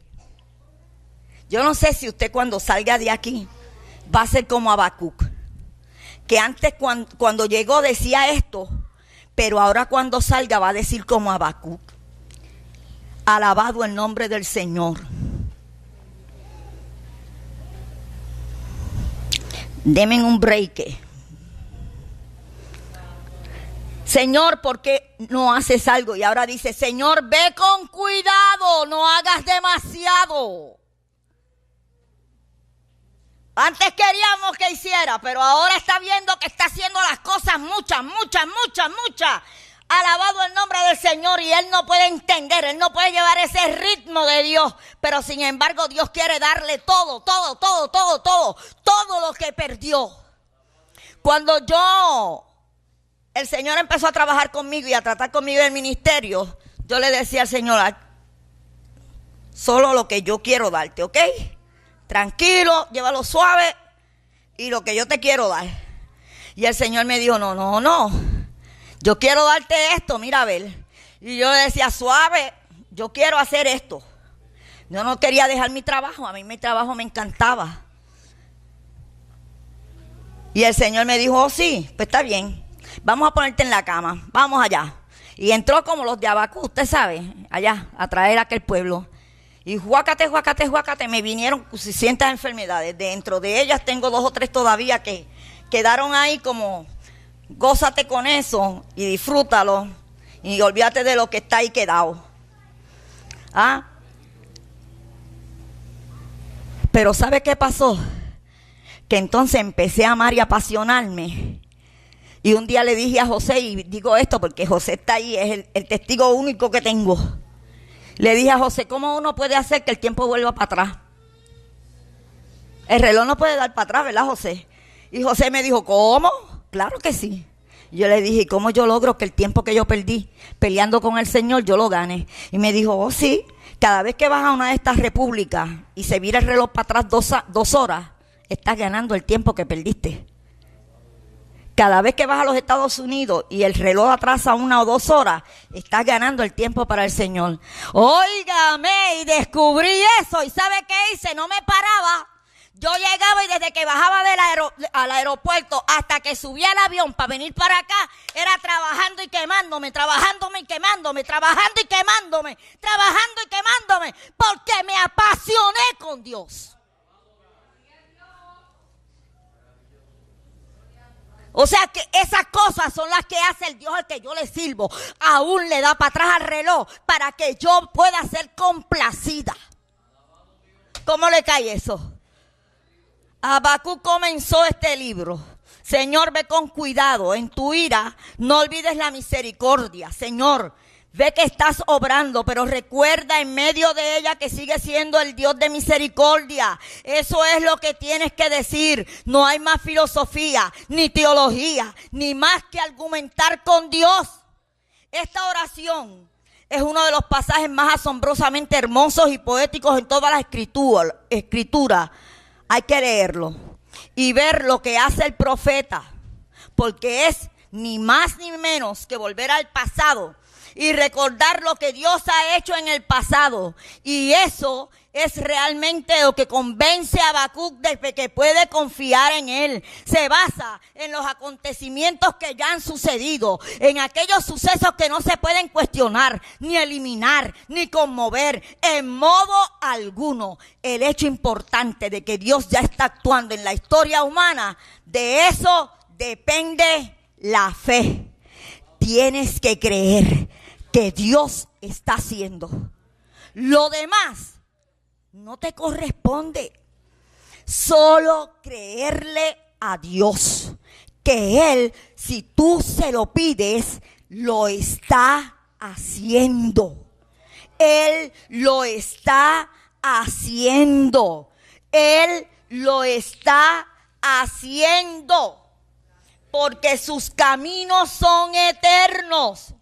yo no sé si usted cuando salga de aquí va a ser como Habacuc, que antes cuando llegó decía esto, pero ahora cuando salga va a decir como Habacuc. Alabado el nombre del Señor. Denme un break. Señor, ¿por qué no haces algo? Y ahora dice, Señor, ve con cuidado, no hagas demasiado. Antes queríamos que hiciera, pero ahora está viendo que está haciendo las cosas muchas. Alabado el nombre del Señor, y él no puede entender, él no puede llevar ese ritmo de Dios, pero sin embargo Dios quiere darle todo lo que perdió. Cuando el Señor empezó a trabajar conmigo y a tratar conmigo en el ministerio, yo le decía al Señor, solo lo que yo quiero darte, ¿ok? Tranquilo, llévalo suave y lo que yo te quiero dar. Y el Señor me dijo, no, yo quiero darte esto, mira a ver. Y yo le decía, suave, yo quiero hacer esto. Yo no quería dejar mi trabajo, a mí mi trabajo me encantaba. Y el Señor me dijo, oh sí, pues está bien, vamos a ponerte en la cama, vamos allá. Y entró como los de Habacuc, usted sabe, allá, a traer a aquel pueblo. Y juácate, me vinieron 600 enfermedades. Dentro de ellas tengo 2 o 3 todavía que quedaron ahí como, gózate con eso y disfrútalo. Y olvídate de lo que está ahí quedado. Pero ¿sabe qué pasó? Que entonces empecé a amar y apasionarme. Y un día le dije a José, y digo esto porque José está ahí, es el testigo único que tengo. Le dije a José, ¿cómo uno puede hacer que el tiempo vuelva para atrás? El reloj no puede dar para atrás, ¿verdad, José? Y José me dijo, ¿cómo? Claro que sí. Y yo le dije, ¿cómo yo logro que el tiempo que yo perdí peleando con el Señor, yo lo gane? Y me dijo, oh sí, cada vez que vas a una de estas repúblicas y se vira el reloj para atrás 2 horas, estás ganando el tiempo que perdiste. Cada vez que vas a los Estados Unidos y el reloj atrasa 1 o 2 horas, estás ganando el tiempo para el Señor. Óigame, y descubrí eso. ¿Y sabe qué hice? No me paraba. Yo llegaba y desde que bajaba al aeropuerto hasta que subía al avión para venir para acá, era trabajando y quemándome, porque me apasioné con Dios. O sea que esas cosas son las que hace el Dios al que yo le sirvo. Aún le da para atrás al reloj para que yo pueda ser complacida. ¿Cómo le cae eso? Habacuc comenzó este libro. Señor, ve con cuidado, en tu ira no olvides la misericordia. Señor, ve que estás obrando, pero recuerda en medio de ella que sigue siendo el Dios de misericordia. Eso es lo que tienes que decir. No hay más filosofía, ni teología, ni más que argumentar con Dios. Esta oración es uno de los pasajes más asombrosamente hermosos y poéticos en toda la escritura. Hay que leerlo y ver lo que hace el profeta, porque es ni más ni menos que volver al pasado y recordar lo que Dios ha hecho en el pasado. Y eso es realmente lo que convence a Habacuc de que puede confiar en él. Se basa en los acontecimientos que ya han sucedido, en aquellos sucesos que no se pueden cuestionar, ni eliminar, ni conmover, en modo alguno. El hecho importante de que Dios ya está actuando en la historia humana, de eso depende la fe. Tienes que creer que Dios está haciendo. Lo demás no te corresponde. Solo creerle a Dios que Él, si tú se lo pides, lo está haciendo. Él lo está haciendo. Él lo está haciendo. Porque sus caminos son eternos.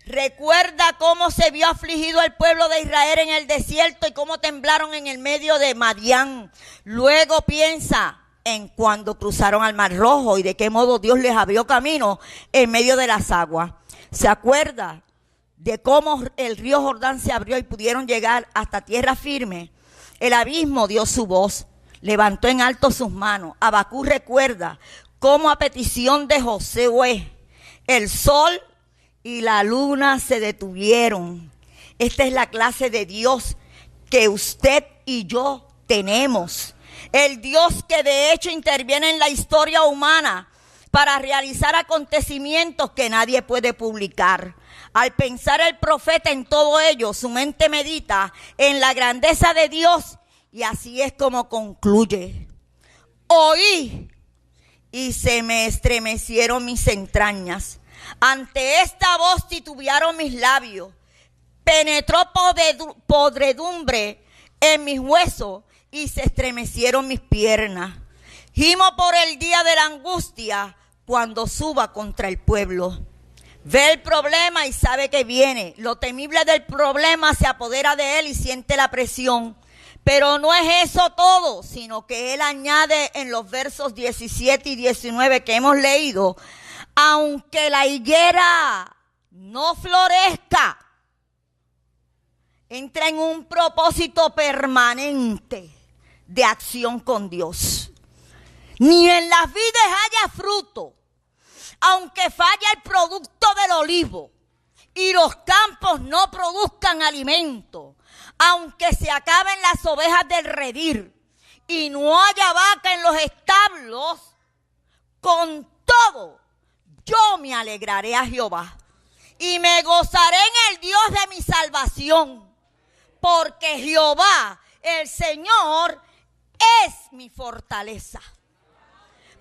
Recuerda cómo se vio afligido el pueblo de Israel en el desierto y cómo temblaron en el medio de Madián. Luego piensa en cuando cruzaron al Mar Rojo y de qué modo Dios les abrió camino en medio de las aguas. Se acuerda de cómo el río Jordán se abrió y pudieron llegar hasta tierra firme. El abismo dio su voz, levantó en alto sus manos. Habacuc recuerda cómo a petición de Josué el sol y la luna se detuvieron. Esta es la clase de Dios que usted y yo tenemos. El Dios que de hecho interviene en la historia humana para realizar acontecimientos que nadie puede publicar. Al pensar el profeta en todo ello, su mente medita en la grandeza de Dios y así es como concluye. Oí y se me estremecieron mis entrañas. Ante esta voz titubearon mis labios, penetró podredumbre en mis huesos y se estremecieron mis piernas. Gimo por el día de la angustia cuando suba contra el pueblo. Ve el problema y sabe que viene. Lo temible del problema se apodera de él y siente la presión. Pero no es eso todo, sino que él añade en los versos 17 y 19 que hemos leído: aunque la higuera no florezca, entra en un propósito permanente de acción con Dios. Ni en las vides haya fruto, aunque falle el producto del olivo y los campos no produzcan alimento, aunque se acaben las ovejas del redil y no haya vaca en los establos, con todo yo me alegraré a Jehová y me gozaré en el Dios de mi salvación, porque Jehová, el Señor, es mi fortaleza.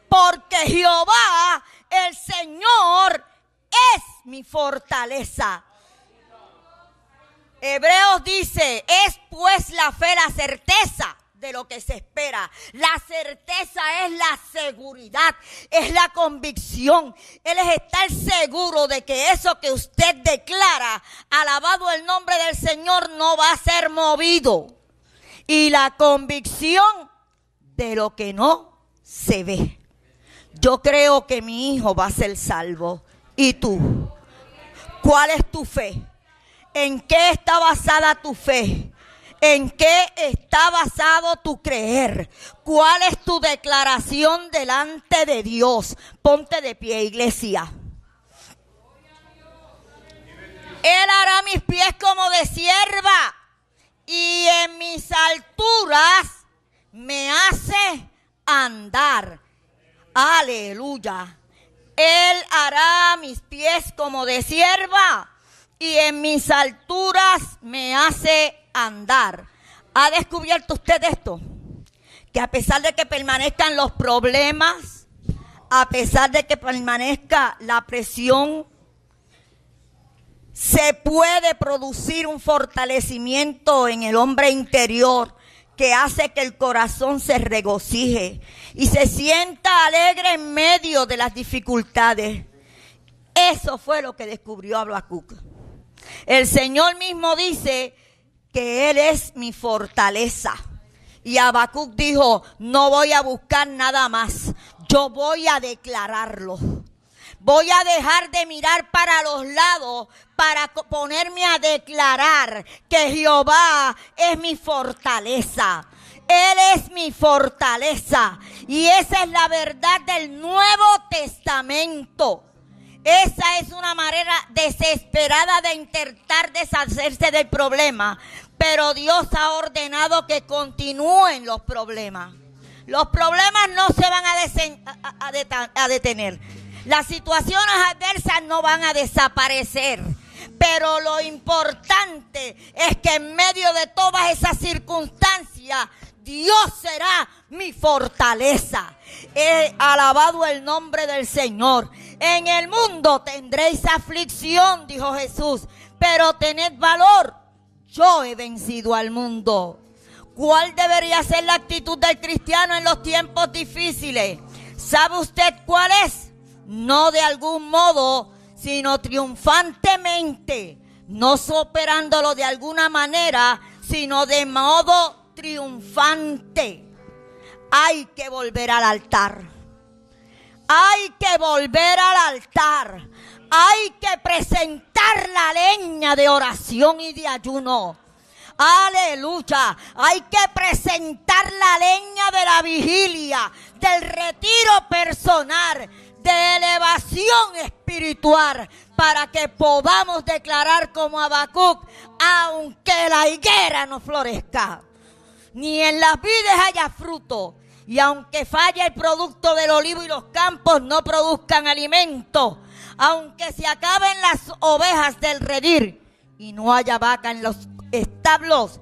Porque Jehová, el Señor, es mi fortaleza. Hebreos dice: es pues la fe la certeza de lo que se espera. La certeza es la seguridad, es la convicción. Él es estar seguro de que eso que usted declara, alabado el nombre del Señor, no va a ser movido. Y la convicción de lo que no se ve. Yo creo que mi hijo va a ser salvo. ¿Y tú? ¿Cuál es tu fe? ¿En qué está basada tu fe? ¿En qué está basado tu creer? ¿Cuál es tu declaración delante de Dios? Ponte de pie, iglesia. Él hará mis pies como de sierva y en mis alturas me hace andar. Aleluya. Él hará mis pies como de sierva y en mis alturas me hace andar. ¿Ha descubierto usted esto? Que a pesar de que permanezcan los problemas, a pesar de que permanezca la presión, se puede producir un fortalecimiento en el hombre interior que hace que el corazón se regocije y se sienta alegre en medio de las dificultades. Eso fue lo que descubrió Habacuc. El Señor mismo dice que Él es mi fortaleza. Y Habacuc dijo, no voy a buscar nada más, yo voy a declararlo. Voy a dejar de mirar para los lados para ponerme a declarar que Jehová es mi fortaleza. Él es mi fortaleza. Y esa es la verdad del Nuevo Testamento. Esa es una manera desesperada de intentar deshacerse del problema. Pero Dios ha ordenado que continúen los problemas. Los problemas no se van a detener. Las situaciones adversas no van a desaparecer. Pero lo importante es que en medio de todas esas circunstancias, Dios será mi fortaleza. He alabado el nombre del Señor. En el mundo tendréis aflicción, dijo Jesús, pero tened valor. Yo he vencido al mundo. ¿Cuál debería ser la actitud del cristiano en los tiempos difíciles? ¿Sabe usted cuál es? No de algún modo, sino triunfantemente. No superándolo de alguna manera, sino de modo triunfante. Hay que volver al altar. Hay que volver al altar. Hay que presentar la leña de oración y de ayuno. Aleluya. Hay que presentar la leña de la vigilia, del retiro personal, de elevación espiritual, para que podamos declarar como Habacuc, aunque la higuera no florezca, ni en las vides haya fruto, y aunque falle el producto del olivo y los campos no produzcan alimento, aunque se acaben las ovejas del redil y no haya vaca en los establos,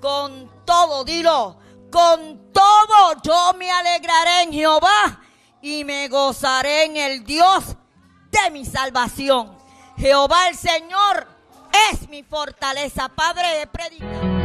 con todo, dilo, con todo yo me alegraré en Jehová y me gozaré en el Dios de mi salvación. Jehová el Señor es mi fortaleza. Padre, he predicado.